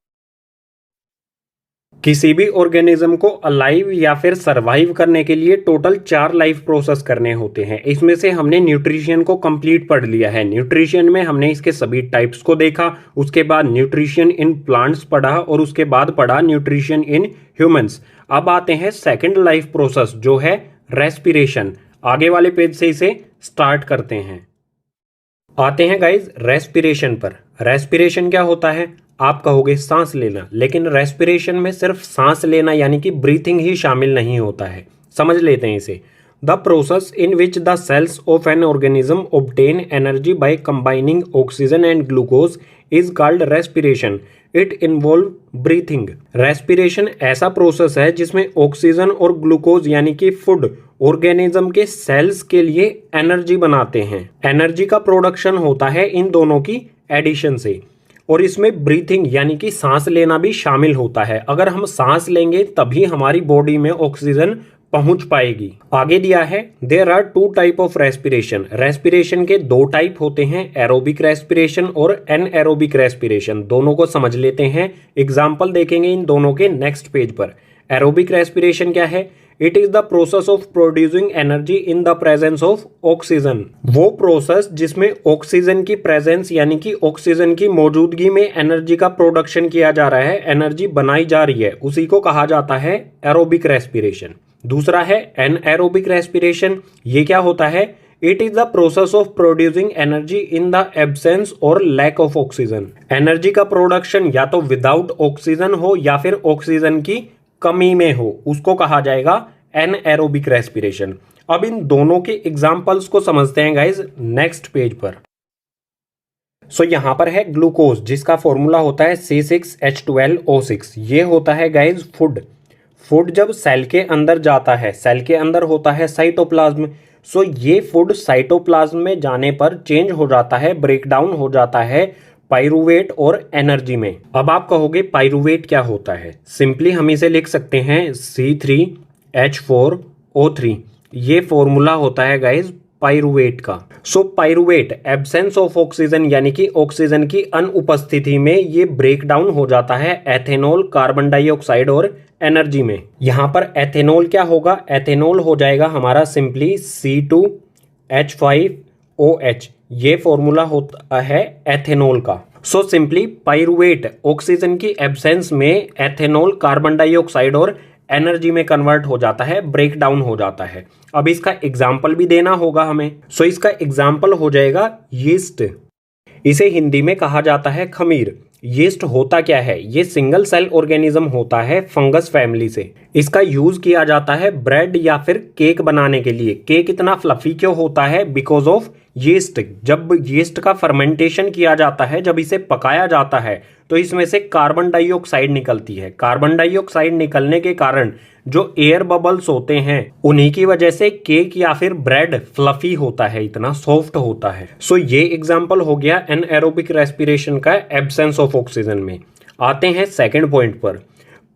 किसी भी ऑर्गेनिज्म को अलाइव या फिर सरवाइव करने के लिए टोटल 4 लाइफ प्रोसेस करने होते हैं। इसमें से हमने न्यूट्रिशन को कंप्लीट पढ़ लिया है। न्यूट्रिशन में हमने इसके सभी टाइप्स को देखा, उसके बाद न्यूट्रिशन इन प्लांट्स पढ़ा और उसके बाद पढ़ा न्यूट्रिशन इन ह्यूमंस। अब आते हैं सेकंड लाइफ प्रोसेस जो है रेस्पिरेशन। आगे वाले पेज से इसे स्टार्ट करते हैं। आते हैं गाइज रेस्पिरेशन पर। रेस्पिरेशन क्या होता है? आप कहोगे सांस लेना, लेकिन रेस्पिरेशन में सिर्फ सांस लेना यानी कि ब्रीथिंग ही शामिल नहीं होता है। समझ लेते हैं इसे। The process in which the cells of an organism obtain energy by combining oxygen and glucose is called respiration. It involve breathing. Respiration ऐसा प्रोसेस है जिसमें ऑक्सीजन और ग्लूकोज यानी कि फूड ऑर्गेनिज्म के सेल्स के लिए एनर्जी बनाते हैं। एनर्जी का प्रोडक्शन होता है इन दोनों की एडिशन से, और इसमें ब्रीथिंग यानी कि सांस लेना भी शामिल होता है। अगर हम सांस लेंगे तभी हमारी बॉडी में ऑक्सीजन पहुंच पाएगी। आगे दिया है there are 2 type of respiration. Respiration के 2 टाइप होते हैं, एरोबिक रेस्पिरेशन और एनएरोबिक रेस्पिरेशन। दोनों को समझ लेते हैं। एग्जाम्पल देखेंगे इन दोनों के नेक्स्ट पेज पर। एरोबिक रेस्पिरेशन क्या है? It is the process of producing energy in the presence of oxygen. वो प्रोसेस जिसमें ऑक्सीजन की प्रेजेंस यानी कि ऑक्सीजन की मौजूदगी में एनर्जी का प्रोडक्शन किया जा रहा है, एनर्जी बनाई जा रही है, उसी को कहा जाता है एरोबिक रेस्पिरेशन। दूसरा है एनएरोबिक रेस्पिरेशन। ये क्या होता है? It is the process of producing energy in the absence और लैक ऑफ ऑक्सीजन। एनर्जी का प्रोडक्शन या तो विदाउट ऑक्सीजन हो या फिर ऑक्सीजन की कमी में हो, उसको कहा जाएगा एनएरोबिक रेस्पिरेशन। अब इन दोनों के एग्जांपल्स को समझते हैं गाइज नेक्स्ट पेज पर। सो यहां पर है ग्लूकोज जिसका फॉर्मूला होता है C6H12O6। ये होता है गाइज फूड। फूड जब सेल के अंदर जाता है, सेल के अंदर होता है साइटोप्लाज्म। सो ये फूड साइटोप्लाज्म में जाने पर चेंज हो जाता है, ब्रेकडाउन हो जाता है पाइरूवेट और एनर्जी में। अब आप कहोगे पाइरूवेट क्या होता है? सिंपली हम इसे लिख सकते हैं C3H4O3। ये फॉर्मूला होता है गाइज पाइरूवेट का। सो पाइरूवेट एब्सेंस ऑफ ऑक्सीजन यानी कि ऑक्सीजन की अनुपस्थिति में ये ब्रेक डाउन हो जाता है एथेनॉल, कार्बन डाइऑक्साइड और एनर्जी में। यहां पर एथेनॉल क्या होगा? एथेनॉल हो जाएगा हमारा सिंपली C2H5OH। ये फॉर्मूला होता है एथेनॉल का। सो सिंपली पाइरूवेट ऑक्सीजन की एब्सेंस में एथेनॉल, कार्बन डाइऑक्साइड और एनर्जी में कन्वर्ट हो जाता है, ब्रेक डाउन हो जाता है। अब इसका एग्जाम्पल भी देना होगा हमें। सो इसका एग्जाम्पल हो जाएगा यीस्ट। इसे हिंदी में कहा जाता है खमीर। यीस्ट होता क्या है? ये सिंगल सेल ऑर्गेनिज्म होता है फंगस फैमिली से। इसका यूज किया जाता है ब्रेड या फिर केक बनाने के लिए। केक इतना फ्लफी क्यों होता है? Because of yeast. जब यीस्ट का फर्मेंटेशन किया जाता है, जब इसे पकाया जाता है, तो इसमें से कार्बन डाइऑक्साइड निकलती है। कार्बन डाइऑक्साइड निकलने के कारण जो एयर बबल्स होते हैं, उन्हीं की वजह से केक या फिर ब्रेड फ्लफी होता है, इतना सॉफ्ट होता है। सो ये एग्जांपल हो गया एनएरोबिक रेस्पिरेशन का एब्सेंस ऑफ ऑक्सीजन में। आते हैं सेकंड पॉइंट पर।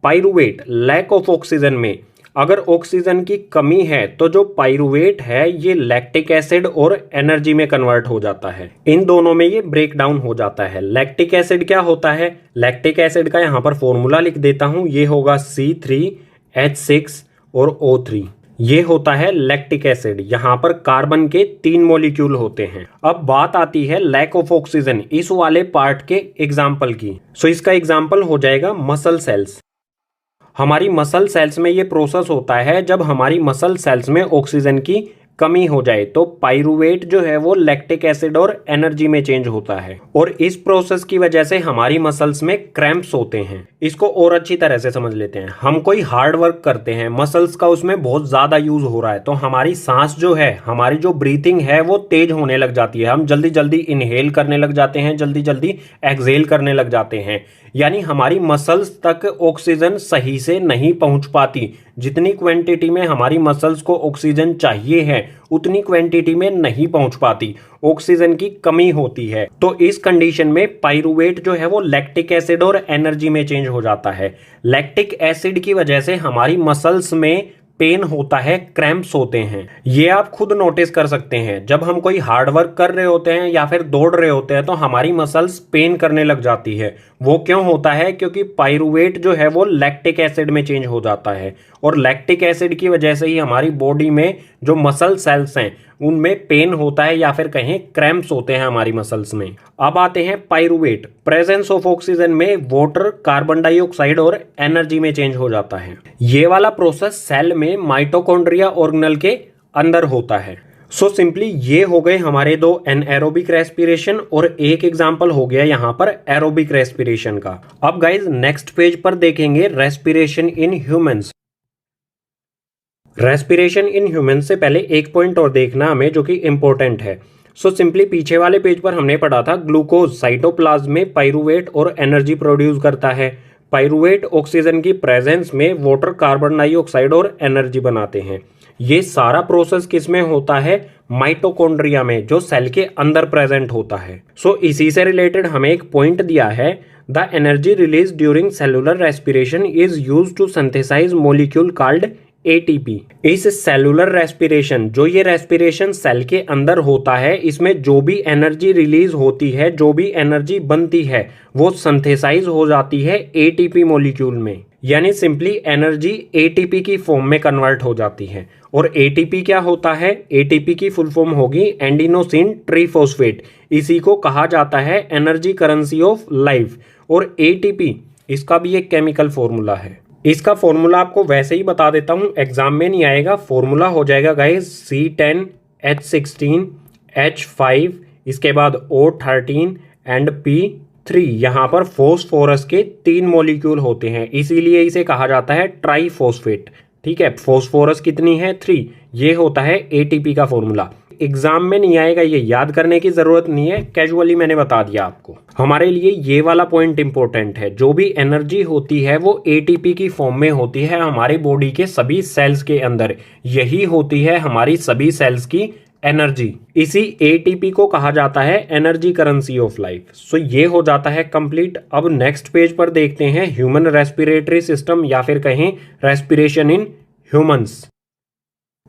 पाइरूवेट लैक ऑफ ऑक्सीजन में अगर ऑक्सीजन की कमी है तो जो पाइरूवेट है ये लैक्टिक एसिड और एनर्जी में कन्वर्ट हो जाता है। इन दोनों में ये ब्रेक डाउन हो जाता है। लैक्टिक एसिड क्या होता है? लैक्टिक एसिड का यहां पर फॉर्मूला लिख देता हूं। ये होगा C3H6 और O3। ये होता है लैक्टिक एसिड। यहां पर कार्बन के 3 मॉलिक्यूल होते हैं। अब बात आती है लैक ऑफ ऑक्सीजन, इस वाले पार्ट के एग्जाम्पल की। सो इसका एग्जाम्पल हो जाएगा मसल सेल्स। हमारी मसल सेल्स में ये प्रोसेस होता है जब हमारी मसल सेल्स में ऑक्सीजन की कमी हो जाए तो पाइरूवेट जो है वो लैक्टिक एसिड और एनर्जी में चेंज होता है और इस प्रोसेस की वजह से हमारी मसल्स में क्रैम्प्स होते हैं। इसको और अच्छी तरह से समझ लेते हैं। हम कोई हार्ड वर्क करते हैं, मसल्स का उसमें बहुत ज्यादा यूज हो रहा है, तो हमारी सांस जो है, हमारी जो ब्रीथिंग है वो तेज होने लग जाती है। हम जल्दी जल्दी इनहेल करने लग जाते हैं, जल्दी जल्दी एक्सहेल करने लग जाते हैं। यानी हमारी मसल्स तक ऑक्सीजन सही से नहीं पहुंच पाती। जितनी क्वांटिटी में हमारी मसल्स को ऑक्सीजन चाहिए है उतनी क्वांटिटी में नहीं पहुंच पाती, ऑक्सीजन की कमी होती है। तो इस कंडीशन में पाइरूवेट जो है वो लैक्टिक एसिड और एनर्जी में चेंज हो जाता है। लैक्टिक एसिड की वजह से हमारी मसल्स में पेन होता है, क्रैम्प्स होते हैं। ये आप खुद नोटिस कर सकते हैं। जब हम कोई हार्ड वर्क कर रहे होते हैं या फिर दौड़ रहे होते हैं तो हमारी मसल्स पेन करने लग जाती है। वो क्यों होता है? क्योंकि पाइरूवेट जो है वो लैक्टिक एसिड में चेंज हो जाता है और लैक्टिक एसिड की वजह से ही हमारी बॉडी में जो मसल सेल्स हैं उनमें पेन होता है या फिर कहें क्रैम्प्स होते हैं हमारी मसल्स में। अब आते हैं पाइरूवेट। प्रेजेंस ऑफ ऑक्सीजन में वाटर, कार्बन डाइऑक्साइड और एनर्जी में चेंज हो जाता है। ये वाला प्रोसेस सेल में माइटोकॉन्ड्रिया ऑर्गेनेल के अंदर होता है। सो सिंपली ये हो गए हमारे दो एनएरोबिक रेस्पिरेशन और एक एग्जांपल हो गया यहां पर एरोबिक रेस्पिरेशन का। अब गाइज नेक्स्ट पेज पर देखेंगे respiration in humans. Respiration in human से पहले एक पॉइंट और देखना हमें जो कि इंपॉर्टेंट है। सो सिंपली पीछे वाले पेज पर हमने पढ़ा था ग्लूकोज साइटोप्लाज्म में पाइरूवेट और एनर्जी प्रोड्यूस करता है। पाइरूवेट ऑक्सीजन की प्रेजेंस में वाटर, कार्बन डाइऑक्साइड और एनर्जी बनाते हैं। ये सारा प्रोसेस किस में होता है? माइटोकॉन्ड्रिया में, जो सेल के अंदर प्रेजेंट होता है। सो इसी से रिलेटेड हमें एक पॉइंट दिया है, the energy release during cellular respiration is used to synthesize molecule called ATP. इस सेलुलर रेस्पिरेशन, जो ये रेस्पिरेशन सेल के अंदर होता है, इसमें जो भी एनर्जी रिलीज होती है, जो भी एनर्जी बनती है, वो सिंथेसाइज हो जाती है एटीपी मॉलिक्यूल में। यानी सिंपली एनर्जी एटीपी की फॉर्म में कन्वर्ट हो जाती है। और एटीपी क्या होता है? एटीपी की फुल फॉर्म होगी एंडिनोसिन ट्रीफॉस्फेट। इसी को कहा जाता है एनर्जी करेंसी ऑफ लाइफ। और एटीपी इसका भी एक केमिकल फॉर्मूला है। इसका फॉर्मूला आपको वैसे ही बता देता हूं, एग्जाम में नहीं आएगा। फॉर्मूला हो जाएगा गाइस C10H16H5, इसके बाद O13 एंड P3। यहां पर फॉस्फोरस के 3 मॉलिक्यूल होते हैं, इसीलिए इसे कहा जाता है ट्राइफॉस्फेट। ठीक है, फॉस्फोरस कितनी है? 3। ये होता है एटीपी का फॉर्मूला। एग्जाम में नहीं आएगा, ये याद करने की जरूरत नहीं है, कैजुअली मैंने बता दिया आपको। हमारे लिए ये वाला पॉइंट इंपॉर्टेंट है। जो भी एनर्जी होती है वो एटीपी की फॉर्म में होती है हमारी बॉडी के सभी सेल्स के अंदर। यही होती है हमारी सभी सेल्स की एनर्जी। इसी एटीपी को कहा जाता है एनर्जी करेंसी ऑफ लाइफ। सो ये हो जाता है कंप्लीट। अब नेक्स्ट पेज पर देखते हैं ह्यूमन रेस्पिरेटरी सिस्टम या फिर कहें respiration in humans.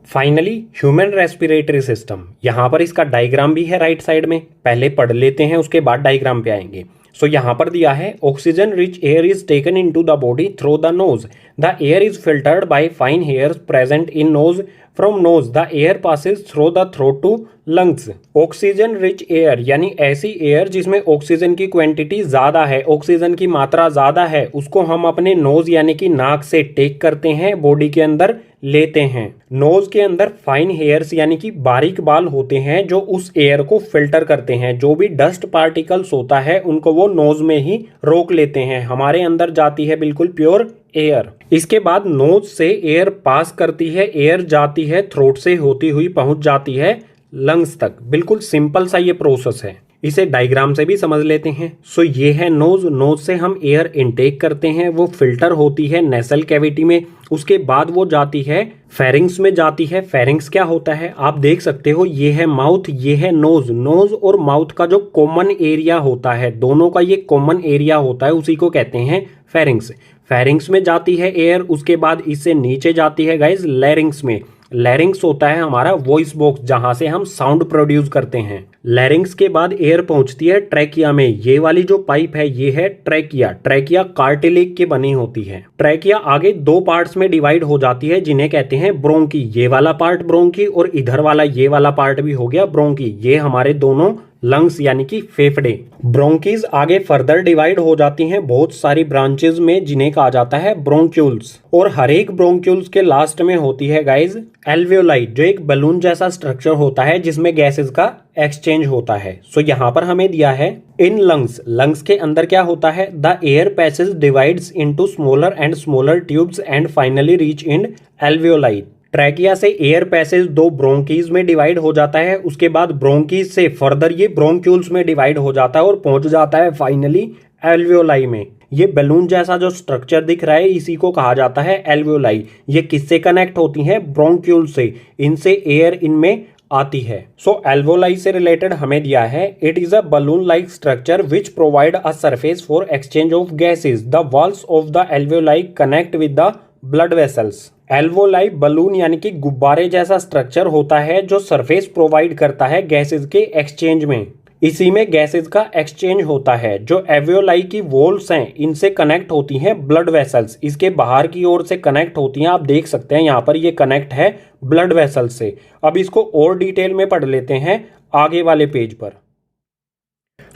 Finally human respiratory system, यहां पर इसका डायग्राम भी है राइट साइड में। पहले पढ़ लेते हैं, उसके बाद डायग्राम पे आएंगे। सो यहां पर दिया है oxygen rich air is taken into the body through the nose. The air is filtered by fine hairs present in nose. From nose the air passes through the throat to lungs. Oxygen rich air यानी ऐसी air जिसमें oxygen की quantity ज्यादा है, oxygen की मात्रा ज्यादा है, उसको हम अपने नोज यानी कि नाक से टेक करते हैं, बॉडी के अंदर लेते हैं। नोज के अंदर फाइन हेयर्स यानी कि बारीक बाल होते हैं जो उस एयर को फिल्टर करते हैं। जो भी डस्ट पार्टिकल्स होता है उनको वो नोज में ही रोक लेते हैं, हमारे अंदर जाती है बिल्कुल प्योर एयर। इसके बाद नोज से एयर पास करती है, एयर जाती है, थ्रोट से होती हुई पहुंच जाती है लंग्स तक। बिल्कुल सिंपल सा ये प्रोसेस है, इसे डायग्राम से भी समझ लेते हैं। सो ये है नोज। नोज से हम एयर इनटेक करते हैं, वो फिल्टर होती है नेसल कैविटी में। उसके बाद वो जाती है फेरिंग्स में जाती है। फेरिंग्स क्या होता है आप देख सकते हो, ये है माउथ, ये है नोज। नोज और माउथ का जो कॉमन एरिया होता है, दोनों का ये कॉमन एरिया होता है, उसी को कहते हैं फेरिंग्स। फेरिंग्स में जाती है एयर, उसके बाद इससे नीचे जाती है गाइज लैरिंग्स में। लैरिंग्स होता है हमारा वॉइस बॉक्स, जहां से हम साउंड प्रोड्यूस करते हैं। लैरिंग्स के बाद एयर पहुंचती है ट्रैकिया में। ये वाली जो पाइप है ये है ट्रैकिया। ट्रैकिया कार्टिलेज की बनी होती है। ट्रैकिया आगे दो पार्ट्स में डिवाइड हो जाती है जिन्हें कहते हैं ब्रोंकी। ये वाला पार्ट ब्रोंकी और इधर वाला ये वाला पार्ट भी हो गया ब्रोंकी। ये हमारे दोनों लंग्स यानी कि फेफड़े। ब्रोंकीज आगे फर्दर डिवाइड हो जाती हैं बहुत सारी ब्रांचेस में जिन्हें कहा जाता है ब्रोंक्यूल्स। और हर एक ब्रोंक्यूल्स के लास्ट में होती है गाइज एल्वियोलाई, जो एक बलून जैसा स्ट्रक्चर होता है जिसमें गैसेस का एक्सचेंज होता है। सो यहाँ पर हमें दिया है इन लंग्स। लंग्स के अंदर क्या होता है? The air passage divides into smaller and smaller tubes and finally reach in alveoli. Trachea से एयर पैसेज दो ब्रोंकीज में डिवाइड हो जाता है, उसके बाद ब्रोंकीज से फर्दर ये ब्रोंक्यूल्स में डिवाइड हो जाता है और पहुंच जाता है फाइनली एल्वियोलाई में। ये बैलून जैसा जो स्ट्रक्चर दिख रहा है इसी को कहा जाता है एल्वियोलाई। ये किससे कनेक्ट होती हैं? ब्रोंक्यूल से। इनसे एयर इनमें आती है। सो एल्वियोलाई से रिलेटेड हमें दिया है it is a balloon like structure which provide a surface for exchange of gases. The walls of the alveoli connect with the blood vessels. Alveoli balloon यानी कि गुब्बारे जैसा स्ट्रक्चर होता है जो सरफेस प्रोवाइड करता है गैसेज के एक्सचेंज में। इसी में गैसेज का एक्सचेंज होता है। जो एल्वियोलाई की वॉल्स हैं इनसे कनेक्ट होती हैं ब्लड वेसल्स। इसके बाहर की ओर से कनेक्ट होती हैं। आप देख सकते हैं यहाँ पर ये कनेक्ट है ब्लड वेसल्स से। अब इसको और डिटेल में पढ़ लेते हैं आगे वाले पेज पर।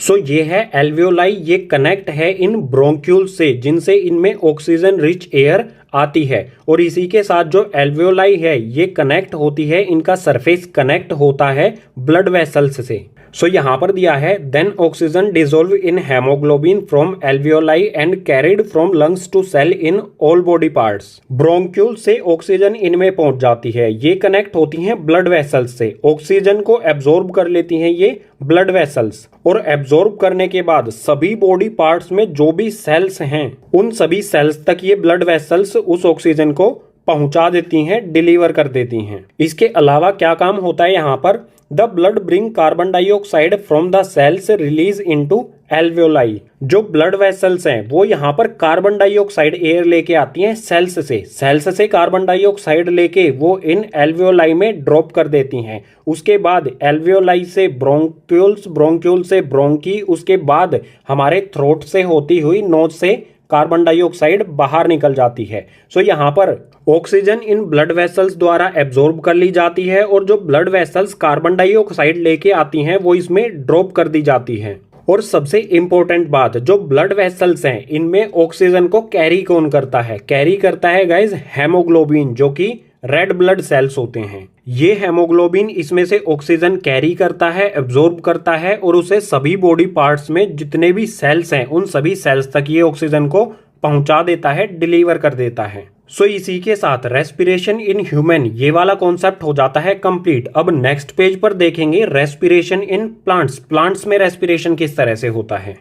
सो ये है एल्वियोलाई। ये कनेक्ट है इन ब्रोंक्यूल से जिनसे इनमें ऑक्सीजन रिच एयर आती है। और इसी के साथ जो एल्वियोलाई है ये कनेक्ट होती है, इनका सरफेस कनेक्ट होता है ब्लड वेसल्स से। सो यहाँ पर दिया है then oxygen dissolve in haemoglobin from alveoli and carried from lungs to cell in all body parts. Bronchiole से ऑक्सीजन इनमें पहुंच जाती है। ये कनेक्ट होती हैं ब्लड वेसल्स से। ऑक्सीजन को एब्जॉर्ब कर लेती हैं ये ब्लड वेसल्स। और एब्जॉर्ब करने के बाद सभी बॉडी पार्ट्स में जो भी सेल्स हैं उन सभी सेल्स तक ये ब्लड वेसल्स उस ऑक्सीजन को पहुंचा देती हैं, डिलीवर कर देती हैं। इसके अलावा क्या काम होता है यहाँ पर? The blood bring carbon dioxide from the cells release into alveoli. जो ब्लड वेसल्स हैं वो यहाँ पर कार्बन डाइऑक्साइड एयर लेके आती हैं सेल्स से। सेल्स से कार्बन डाइऑक्साइड लेके वो इन एल्वियोलाई में ड्रॉप कर देती हैं। उसके बाद एल्वियोलाई से ब्रोंक्यूल्स, ब्रोंक्यूल से ब्रोंकी, उसके बाद हमारे थ्रोट से होती हुई नोज से कार्बन डाइऑक्साइड बाहर निकल जाती है। सो यहाँ पर ऑक्सीजन इन ब्लड वेसल्स द्वारा एब्जॉर्ब कर ली जाती है और जो ब्लड वेसल्स कार्बन डाइऑक्साइड लेके आती हैं वो इसमें ड्रॉप कर दी जाती है। और सबसे इंपॉर्टेंट बात, जो ब्लड वेसल्स हैं इनमें ऑक्सीजन को कैरी कौन करता है? कैरी करता है गाइज हेमोग्लोबिन, जो कि रेड ब्लड सेल्स होते हैं। ये हेमोग्लोबिन इसमें से ऑक्सीजन कैरी करता है, एब्जॉर्ब करता है और उसे सभी बॉडी पार्ट्स में जितने भी सेल्स हैं उन सभी सेल्स तक ये ऑक्सीजन को पहुंचा देता है, डिलीवर कर देता है। सो इसी के साथ रेस्पिरेशन इन ह्यूमन ये वाला कॉन्सेप्ट हो जाता है कंप्लीट। अब नेक्स्ट पेज पर देखेंगे रेस्पिरेशन इन प्लांट्स। प्लांट्स में रेस्पिरेशन किस तरह से होता है?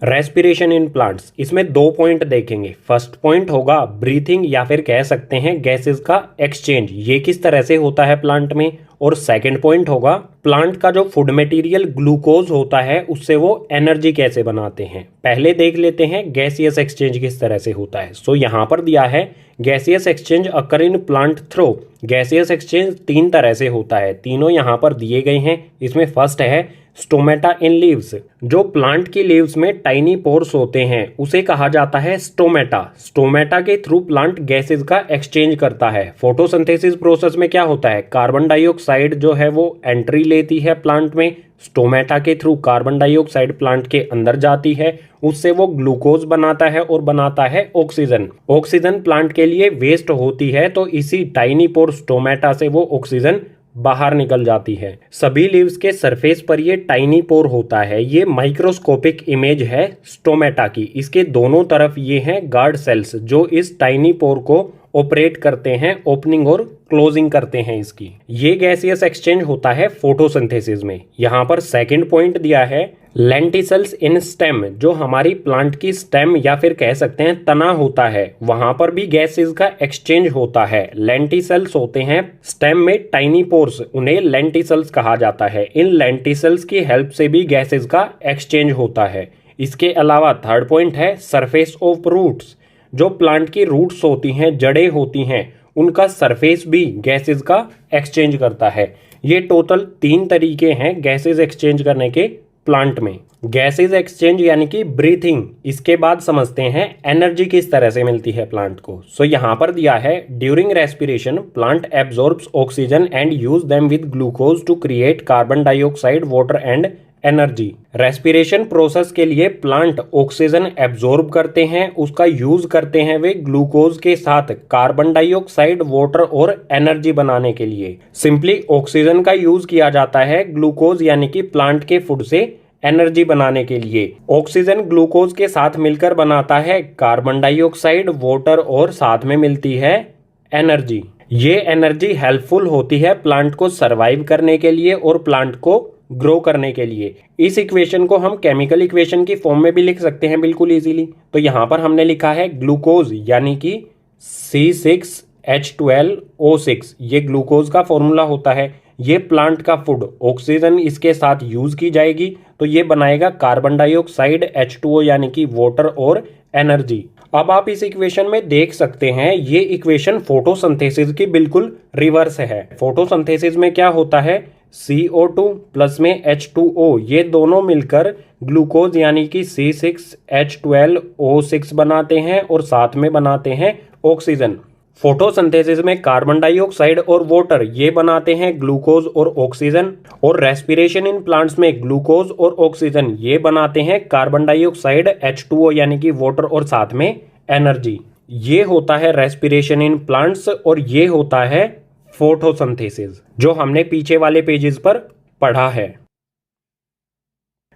रेस्पिरेशन इन प्लांट्स, इसमें दो पॉइंट देखेंगे। फर्स्ट पॉइंट होगा ब्रीथिंग या फिर कह सकते हैं गैसेस का एक्सचेंज, ये किस तरह से होता है प्लांट में। और सेकंड पॉइंट होगा प्लांट का जो फूड मटेरियल ग्लूकोज होता है उससे वो एनर्जी कैसे बनाते हैं। पहले देख लेते हैं गैसियस एक्सचेंज किस तरह से होता है। सो यहाँ पर दिया है gaseous exchange occur in plant through. Gaseous exchange तीन तरह से होता है, तीनों यहाँ पर दिए गए हैं। इसमें फर्स्ट है स्टोमेटा इन लीव्स। जो प्लांट की लीव्स में टाइनी पोर्स होते हैं उसे कहा जाता है स्टोमेटा। स्टोमेटा के थ्रू प्लांट गैसेस का एक्सचेंज करता है। फोटोसिंथेसिस प्रोसेस में क्या होता है? कार्बन डाइऑक्साइड जो है वो एंट्री लेती है प्लांट में, स्टोमेटा के थ्रू कार्बन डाइऑक्साइड प्लांट के अंदर जाती है, उससे वो ग्लूकोज बनाता है और बनाता है ऑक्सीजन। ऑक्सीजन प्लांट के लिए वेस्ट होती है तो इसी टाइनी पोर स्टोमेटा से वो ऑक्सीजन बाहर निकल जाती है। सभी लीव्स के सरफेस पर ये टाइनी पोर होता है। ये माइक्रोस्कोपिक इमेज है स्टोमेटा की। इसके दोनों तरफ ये हैं गार्ड सेल्स जो इस टाइनी पोर को ऑपरेट करते हैं, ओपनिंग और क्लोजिंग करते हैं इसकी। ये गैसियस एक्सचेंज होता है फोटोसिंथेसिस में। यहाँ पर सेकंड पॉइंट दिया है लेंटिसल्स इन स्टेम। जो हमारी प्लांट की स्टेम या फिर कह सकते हैं तना होता है वहां पर भी गैसेस का एक्सचेंज होता है। लेंटिसल्स होते हैं स्टेम में टाइनी पोर्स, उन्हें लेंटिसल्स कहा जाता है। इन लेंटिसल्स की हेल्प से भी गैसेस का एक्सचेंज होता है। इसके अलावा थर्ड पॉइंट है सरफेस ऑफ रूट्स। जो प्लांट की रूट्स होती हैं, जड़ें होती हैं, उनका सरफेस भी गैसेस का एक्सचेंज करता है। ये टोटल 3 तरीके हैं गैसेज एक्सचेंज करने के प्लांट में। गैसेज एक्सचेंज यानी कि ब्रीथिंग, इसके बाद समझते हैं एनर्जी किस तरह से मिलती है प्लांट को। सो यहाँ पर दिया है during respiration plant absorbs oxygen and use them with glucose to create carbon dioxide water and energy. Respiration process के लिए प्लांट ऑक्सीजन एब्जॉर्ब करते हैं, उसका यूज करते हैं वे ग्लूकोज के साथ कार्बन डाइऑक्साइड वाटर और एनर्जी बनाने के लिए। सिंपली ऑक्सीजन का यूज किया जाता है ग्लूकोज यानी कि प्लांट के फूड से एनर्जी बनाने के लिए। ऑक्सीजन ग्लूकोज के साथ मिलकर बनाता है कार्बन डाइऑक्साइड वाटर और साथ में मिलती है एनर्जी। ये एनर्जी हेल्पफुल होती है प्लांट को सरवाइव करने के लिए और प्लांट को ग्रो करने के लिए। इस इक्वेशन को हम केमिकल इक्वेशन की फॉर्म में भी लिख सकते हैं बिल्कुल इजीली। तो यहाँ पर हमने लिखा है ग्लूकोज यानी कि C6H12O6, ये ग्लूकोज का फॉर्मूला होता है। ये प्लांट का फूड, ऑक्सीजन इसके साथ यूज की जाएगी तो ये बनाएगा कार्बन डाइऑक्साइड H2O यानी कि वाटर और एनर्जी। अब आप इस इक्वेशन में देख सकते हैं ये इक्वेशन फोटोसिंथेसिस की बिल्कुल रिवर्स है। फोटोसिंथेसिस में क्या होता है, CO2 प्लस में H2O, ये दोनों मिलकर ग्लूकोज यानी कि C6H12O6 बनाते हैं और साथ में बनाते हैं ऑक्सीजन। फोटोसिंथेसिस में कार्बन डाइऑक्साइड और वाटर ये बनाते हैं ग्लूकोज और ऑक्सीजन, और रेस्पिरेशन इन प्लांट्स में ग्लूकोज और ऑक्सीजन ये बनाते हैं कार्बन डाइऑक्साइड H2O यानी कि वाटर और साथ में एनर्जी। ये होता है रेस्पिरेशन इन प्लांट्स और ये होता है फोटोसिंथेसिस, जो हमने पीछे वाले पेजेस पर पढ़ा है।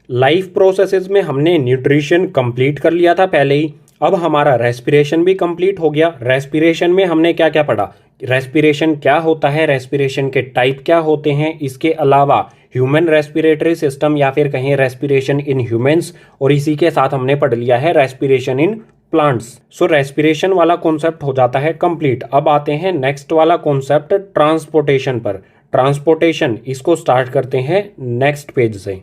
लाइफ प्रोसेसेस में हमने न्यूट्रिशन कंप्लीट कर लिया था पहले ही। अब हमारा रेस्पिरेशन भी कंप्लीट हो गया। रेस्पिरेशन में हमने क्या क्या पढ़ा, रेस्पिरेशन क्या होता है, रेस्पिरेशन के टाइप क्या होते हैं, इसके अलावा ह्यूमन रेस्पिरेटरी सिस्टम या फिर कहें रेस्पिरेशन इन ह्यूमंस, और इसी के साथ हमने पढ़ लिया है respiration in plants. So respiration वाला कॉन्सेप्ट हो जाता है कंप्लीट। अब आते हैं नेक्स्ट वाला कॉन्सेप्ट ट्रांसपोर्टेशन पर। ट्रांसपोर्टेशन, इसको स्टार्ट करते हैं नेक्स्ट पेज से।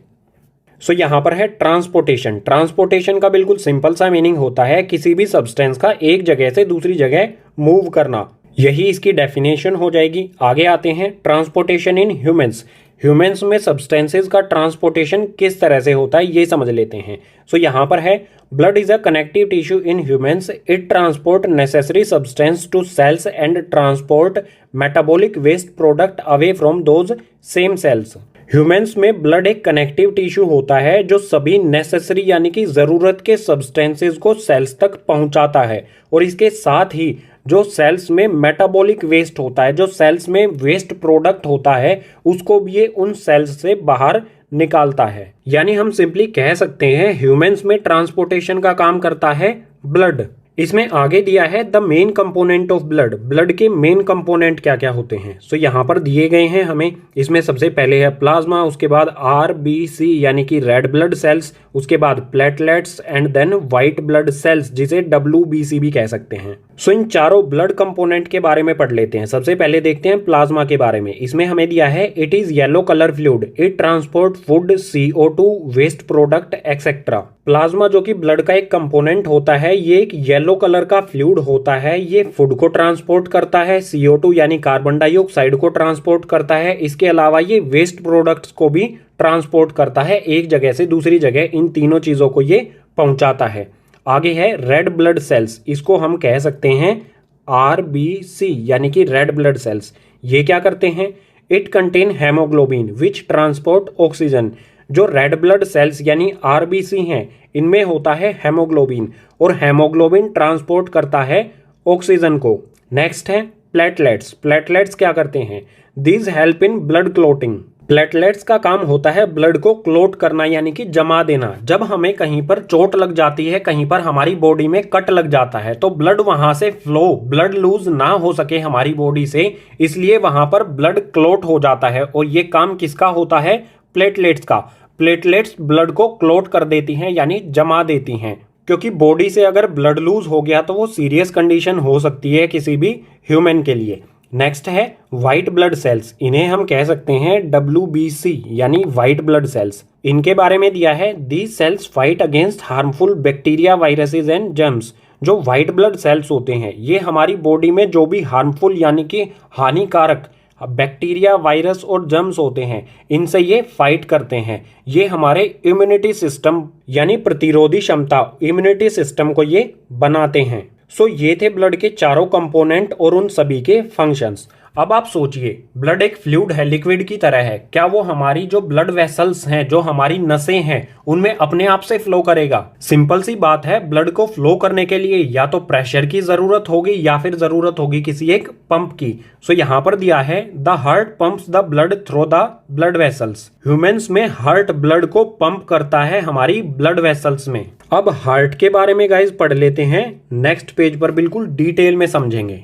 सो यहाँ पर है ट्रांसपोर्टेशन। ट्रांसपोर्टेशन का बिल्कुल सिंपल सा मीनिंग होता है किसी भी सब्सटेंस का एक जगह से दूसरी जगह मूव करना, यही इसकी डेफिनेशन हो जाएगी। आगे आते हैं ट्रांसपोर्टेशन इन ह्यूमंस। ह्यूमंस में सब्सटेंसेस का ट्रांसपोर्टेशन किस तरह से होता है ये समझ लेते हैं। सो यहाँ पर है blood is a connective tissue in humans, it transport necessary substance to cells and transport metabolic waste product away from those same cells. Humans में ब्लड एक कनेक्टिव टिश्यू होता है जो सभी नेसेसरी यानी कि जरूरत के सब्सटेंसेस को सेल्स तक पहुंचाता है, और इसके साथ ही जो सेल्स में मेटाबॉलिक वेस्ट होता है, जो सेल्स में वेस्ट प्रोडक्ट होता है, उसको भी ये उन सेल्स से बाहर निकालता है। यानी हम सिंपली कह सकते हैं ह्यूमंस में ट्रांसपोर्टेशन का काम करता है ब्लड। इसमें आगे दिया है the main component of blood. Blood के मेन कंपोनेंट क्या क्या होते हैं, सो यहाँ पर दिए गए हैं हमें। इसमें सबसे पहले है प्लाज्मा, उसके बाद RBC यानी कि रेड ब्लड सेल्स, उसके बाद platelets and then white blood cells जिसे WBC भी कह सकते हैं। सो इन चारों ब्लड कंपोनेंट के बारे में पढ़ लेते हैं। सबसे पहले देखते हैं प्लाज्मा के बारे में। इसमें हमें दिया है it is yellow colour fluid, it transport food, CO2, waste product etcetera. Plasma जो कि ब्लड का एक कंपोनेंट होता है, ये एक येलो कलर का फ्लूइड होता है। ये फूड को ट्रांसपोर्ट करता है, CO2 यानी कार्बन डाइऑक्साइड को ट्रांसपोर्ट करता है। इसके अलावा ये वेस्ट प्रोडक्ट्स को भी ट्रांसपोर्ट करता है, एक जगह से दूसरी जगह इन तीनों चीजों को ये पहुंचाता है। आगे है रेड ब्लड सेल्स, इसको हम कह सकते हैं RBC यानी कि रेड ब्लड सेल्स। ये क्या करते हैं, it contain haemoglobin which transport oxygen. जो रेड ब्लड सेल्स यानी RBC हैं, इनमें होता है हेमोग्लोबिन, और हेमोग्लोबिन ट्रांसपोर्ट करता है ऑक्सीजन को। नेक्स्ट है प्लेटलेट्स। प्लेटलेट्स क्या करते हैं, these help in blood clotting. Platelets का काम होता है ब्लड को क्लोट करना यानी कि जमा देना। जब हमें कहीं पर चोट लग जाती है, कहीं पर हमारी बॉडी में कट लग जाता है, तो ब्लड वहां से फ्लो, ब्लड लूज ना हो सके हमारी बॉडी से, इसलिए वहां पर ब्लड क्लोट हो जाता है। और ये काम किसका होता है, प्लेटलेट्स का। प्लेटलेट्स ब्लड को क्लोट कर देती हैं यानी जमा देती हैं, क्योंकि बॉडी से अगर ब्लड लूज हो गया तो वो सीरियस कंडीशन हो सकती है किसी भी ह्यूमन के लिए। नेक्स्ट है व्हाइट ब्लड सेल्स, इन्हें हम कह सकते हैं WBC यानी व्हाइट ब्लड सेल्स। इनके बारे में दिया है these cells fight against harmful bacteria, viruses and germs. जो व्हाइट ब्लड सेल्स होते हैं ये हमारी बॉडी में जो भी हार्मफुल यानी कि हानिकारक बैक्टीरिया, वायरस और जर्म्स होते हैं, इनसे ये फाइट करते हैं। ये हमारे इम्यूनिटी सिस्टम यानी प्रतिरोधी क्षमता, इम्यूनिटी सिस्टम को ये बनाते हैं। सो ये थे ब्लड के चारों कंपोनेंट और उन सभी के फंक्शंस। अब आप सोचिए, ब्लड एक फ्लूइड है, लिक्विड की तरह है, क्या वो हमारी जो ब्लड वेसल्स हैं, जो हमारी नसें हैं, उनमें अपने आप से फ्लो करेगा? सिंपल सी बात है, ब्लड को फ्लो करने के लिए या तो प्रेशर की जरूरत होगी या फिर जरूरत होगी किसी एक पंप की। सो यहां पर दिया है the heart pumps the blood through the blood vessels. Humans में हार्ट ब्लड को पंप करता है हमारी ब्लड वेसल्स में। अब हार्ट के बारे में गाइस पढ़ लेते हैं, नेक्स्ट पेज पर बिल्कुल डिटेल में समझेंगे।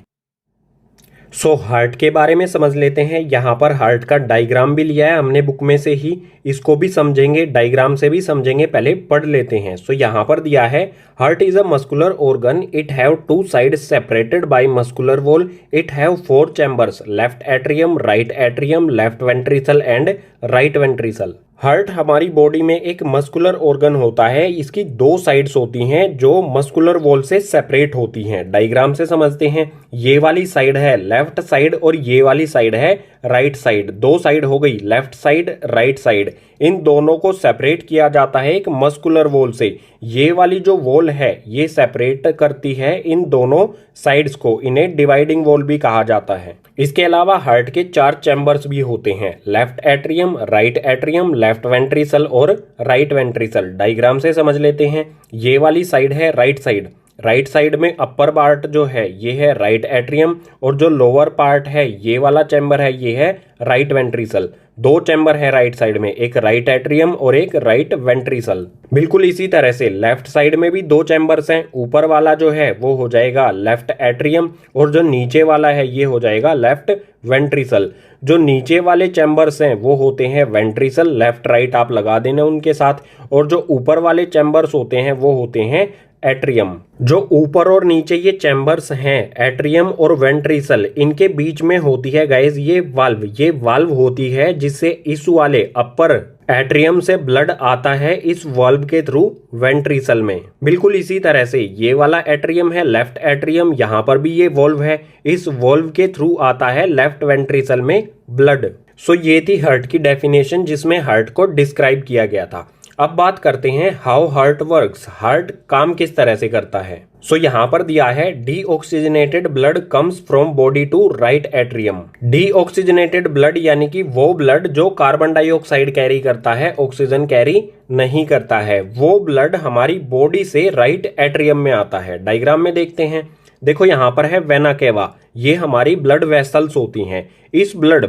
सो हार्ट के बारे में समझ लेते हैं। यहाँ पर हार्ट का डायग्राम भी लिया है हमने बुक में से ही, इसको भी समझेंगे, डायग्राम से भी समझेंगे, पहले पढ़ लेते हैं। सो यहाँ पर दिया है heart is a muscular organ, it have two sides separated by muscular wall, it have 4 chambers, left atrium, right atrium, left ventricle and right ventricle. Heart हमारी बॉडी में एक मस्कुलर ऑर्गन होता है, इसकी 2 साइड्स होती हैं जो मस्कुलर वॉल से सेपरेट होती हैं। डायग्राम से समझते हैं, ये वाली साइड है लेफ्ट साइड और ये वाली साइड है राइट साइड। 2 साइड हो गई, लेफ्ट साइड, राइट साइड। इन दोनों को सेपरेट किया जाता है एक मस्कुलर वॉल से। ये वाली जो वॉल है ये सेपरेट करती है इन दोनों साइड्स को, इन्हें डिवाइडिंग वॉल भी कहा जाता है। इसके अलावा हार्ट के 4 चैम्बर्स भी होते हैं, left atrium, right atrium, left ventricle और राइट वेंट्रिकल। डायग्राम से समझ लेते हैं, ये वाली साइड है राइट साइड, राइट साइड में अपर पार्ट जो है ये है राइट एट्रियम और जो लोअर पार्ट है ये वाला चैम्बर है ये है राइट वेंट्रिकल। 2 चैम्बर है राइट साइड में, एक राइट एट्रियम और एक राइट वेंट्रिकल। बिल्कुल इसी तरह से लेफ्ट साइड में भी 2 चैम्बर्स हैं, ऊपर वाला जो है वो हो जाएगा लेफ्ट एट्रियम और जो नीचे वाला है ये हो जाएगा लेफ्ट वेंट्रिकल। जो नीचे वाले चैम्बर्स हैं वो होते हैं वेंट्रिकल, लेफ्ट राइट आप लगा देना उनके साथ, और जो ऊपर वाले चैम्बर्स होते हैं वो होते हैं एट्रियम। जो ऊपर और नीचे ये चैम्बर्स हैं एट्रियम और वेंट्रिकल, इनके बीच में होती है गाइस ये वाल्व होती है जिससे इस वाले अपर एट्रियम से ब्लड आता है इस वाल्व के थ्रू वेंट्रिकल में। बिल्कुल इसी तरह से ये वाला एट्रियम है लेफ्ट एट्रियम, यहाँ पर भी ये वाल्व है, इस वाल्व के थ्रू आता है लेफ्ट वेंट्रिकल में ब्लड। सो ये थी हार्ट की डेफिनेशन जिसमें हार्ट को डिस्क्राइब किया गया था। अब बात करते हैं हाउ हार्ट वर्क्स, हार्ट काम किस तरह से करता है। सो यहाँ पर दिया है deoxygenated blood comes from body to right atrium. Deoxygenated blood यानी कि वो ब्लड जो कार्बन डाइऑक्साइड कैरी करता है, ऑक्सीजन कैरी नहीं करता है, वो ब्लड हमारी बॉडी से राइट एट्रियम में आता है। डायग्राम में देखते हैं, देखो यहाँ पर है वेना केवा, ये हमारी ब्लड वेसल्स होती हैं। इस ब्लड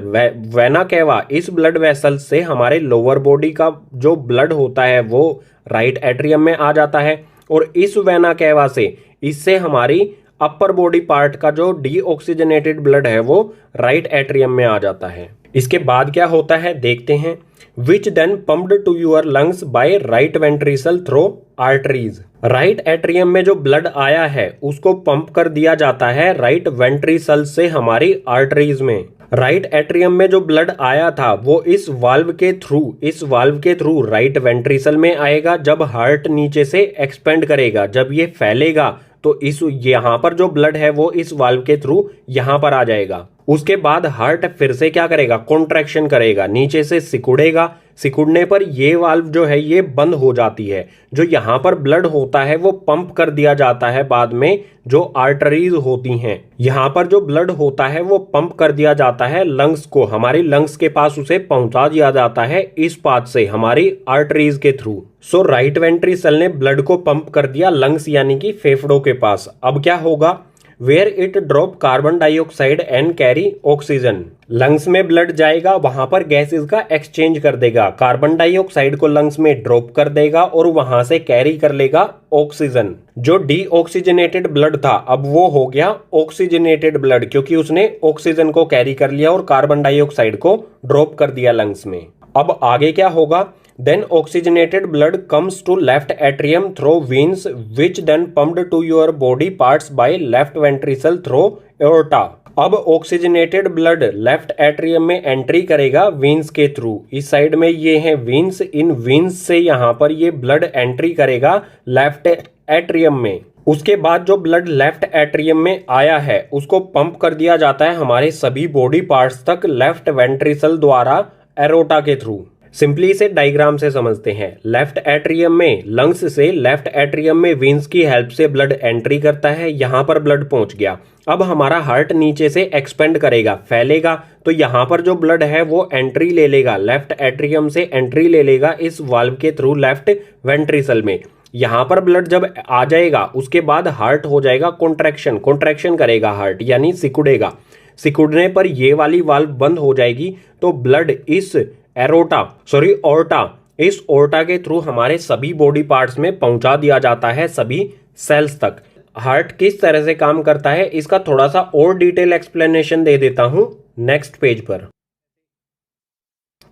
वेना केवा, इस ब्लड वेसल्स से हमारे लोअर बॉडी का जो ब्लड होता है वो राइट एट्रियम में आ जाता है, और इस वेना केवा से इससे हमारी अपर बॉडी पार्ट का जो डीऑक्सीजनेटेड ब्लड है वो राइट एट्रियम में आ जाता है। इसके बाद क्या होता है देखते हैं, which then pumped to your lungs by right ventricle through arteries. Right atrium में जो ब्लड आया है उसको पंप कर दिया जाता है राइट वेंट्रिकल से हमारी आर्टरीज में। राइट एट्रियम में जो ब्लड आया था वो इस वाल्व के थ्रू राइट वेंट्रिकल में आएगा। जब हार्ट नीचे से एक्सपेंड करेगा, जब ये फैलेगा तो इस यहाँ पर जो ब्लड है वो इस वाल्व के थ्रू यहाँ पर आ जाएगा। उसके बाद हार्ट फिर से क्या करेगा, कॉन्ट्रैक्शन करेगा, नीचे से सिकुड़ेगा। सिकुड़ने पर ये वाल्व जो है ये बंद हो जाती है। जो यहाँ पर ब्लड होता है वो पंप कर दिया जाता है बाद में जो आर्टरीज होती हैं। यहाँ पर जो ब्लड होता है वो पंप कर दिया जाता है लंग्स को, हमारी लंग्स के पास उसे पहुंचा दिया जाता है इस पाथ से हमारी आर्टरीज के थ्रू। सो राइट वेंट्रिकल ने ब्लड को पंप कर दिया लंग्स यानी कि फेफड़ों के पास। अब क्या होगा, where it drop carbon dioxide and carry oxygen. Lungs में ब्लड जाएगा, वहां पर गैसेस का एक्सचेंज कर देगा, कार्बन डाइऑक्साइड को लंग्स में ड्रॉप कर देगा और वहां से कैरी कर लेगा ऑक्सीजन। जो डीऑक्सीजनेटेड ब्लड था अब वो हो गया ऑक्सीजनेटेड ब्लड, क्योंकि उसने ऑक्सीजन को कैरी कर लिया और कार्बन डाइऑक्साइड को ड्रॉप कर दिया लंग्स में। अब आगे क्या होगा, then oxygenated blood comes to left atrium through veins which then pumped to your body parts by left ventricle through aorta। अब ऑक्सीजनेटेड ब्लड लेफ्ट एट्रियम में एंट्री करेगा वीन्स के थ्रू। इस साइड में ये है वीन्स, इन वीन्स से यहाँ पर ये ब्लड एंट्री करेगा लेफ्ट एट्रियम में। उसके बाद जो ब्लड लेफ्ट एट्रियम में आया है उसको पंप कर दिया जाता है हमारे सभी बॉडी पार्ट्स तक लेफ्ट वेंट्रिकल द्वारा एरोटा के थ्रू। सिंपली इसे डायग्राम से समझते हैं। लेफ्ट एट्रियम में लंग्स से लेफ्ट एट्रियम में वेन्स की हेल्प से ब्लड एंट्री करता है, यहां पर ब्लड पहुंच गया। अब हमारा हार्ट नीचे से एक्सपेंड करेगा, फैलेगा, तो यहां पर जो ब्लड है वो एंट्री ले लेगा, लेफ्ट एट्रियम से एंट्री ले लेगा इस वाल्व के थ्रू लेफ्ट वेंट्रिकल में। यहां पर ब्लड जब आ जाएगा उसके बाद हार्ट हो जाएगा कॉन्ट्रैक्शन, कॉन्ट्रैक्शन करेगा हार्ट, यानी सिकुड़ेगा। सिकुड़ने पर ये वाली वाल्व बंद हो जाएगी, तो ब्लड इस ऑर्टा, इस ऑर्टा के थ्रू हमारे सभी बॉडी पार्ट्स में पहुंचा दिया जाता है, सभी सेल्स तक। हार्ट किस तरह से काम करता है इसका थोड़ा सा और डिटेल एक्सप्लेनेशन दे देता हूं नेक्स्ट पेज पर।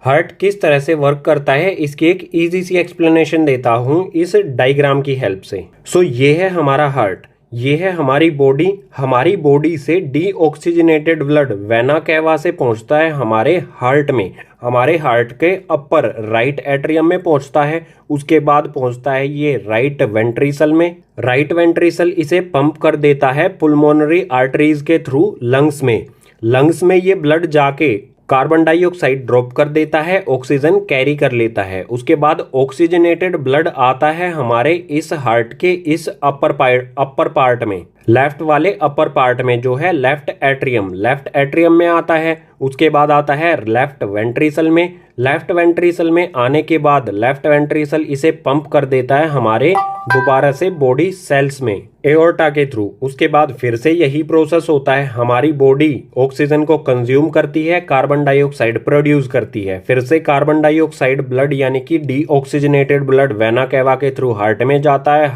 हार्ट किस तरह से वर्क करता है इसकी एक इजी सी एक्सप्लेनेशन देता हूं इस डायग्राम की हेल्प से। सो ये है हमारा हार्ट, ये है हमारी बॉडी। हमारी बॉडी से डीऑक्सीजनेटेड ब्लड वेना कैवा से पहुंचता है हमारे हार्ट में, हमारे हार्ट के अपर राइट एट्रियम में पहुंचता है। उसके बाद पहुंचता है ये राइट वेंट्रिकल में। राइट वेंट्रिकल इसे पंप कर देता है पुल्मोनरी आर्टरीज के थ्रू लंग्स में। लंग्स में ये ब्लड जाके कार्बन डाइऑक्साइड ड्रॉप कर देता है, ऑक्सीजन कैरी कर लेता है। उसके बाद ऑक्सीजनेटेड ब्लड आता है हमारे इस हार्ट के इस अपर पार्ट में, लेफ्ट वाले अपर पार्ट में जो है लेफ्ट एट्रियम में आता है। उसके बाद आता है लेफ्ट वेंट्रिकल में। लेफ्ट वेंट्रिकल में आने के बाद लेफ्ट वेंट्रिकल इसे पंप कर देता है हमारे दोबारा से बॉडी सेल्स में एओर्टा के थ्रू। उसके बाद फिर से यही प्रोसेस होता है, हमारी बॉडी ऑक्सीजन को कंज्यूम करती है, कार्बन डाइऑक्साइड प्रोड्यूस करती है। फिर से कार्बन डाइऑक्साइड ब्लड यानी कि डीऑक्सीजनेटेड ब्लड वेना कैवा के थ्रू हार्ट में जाता है।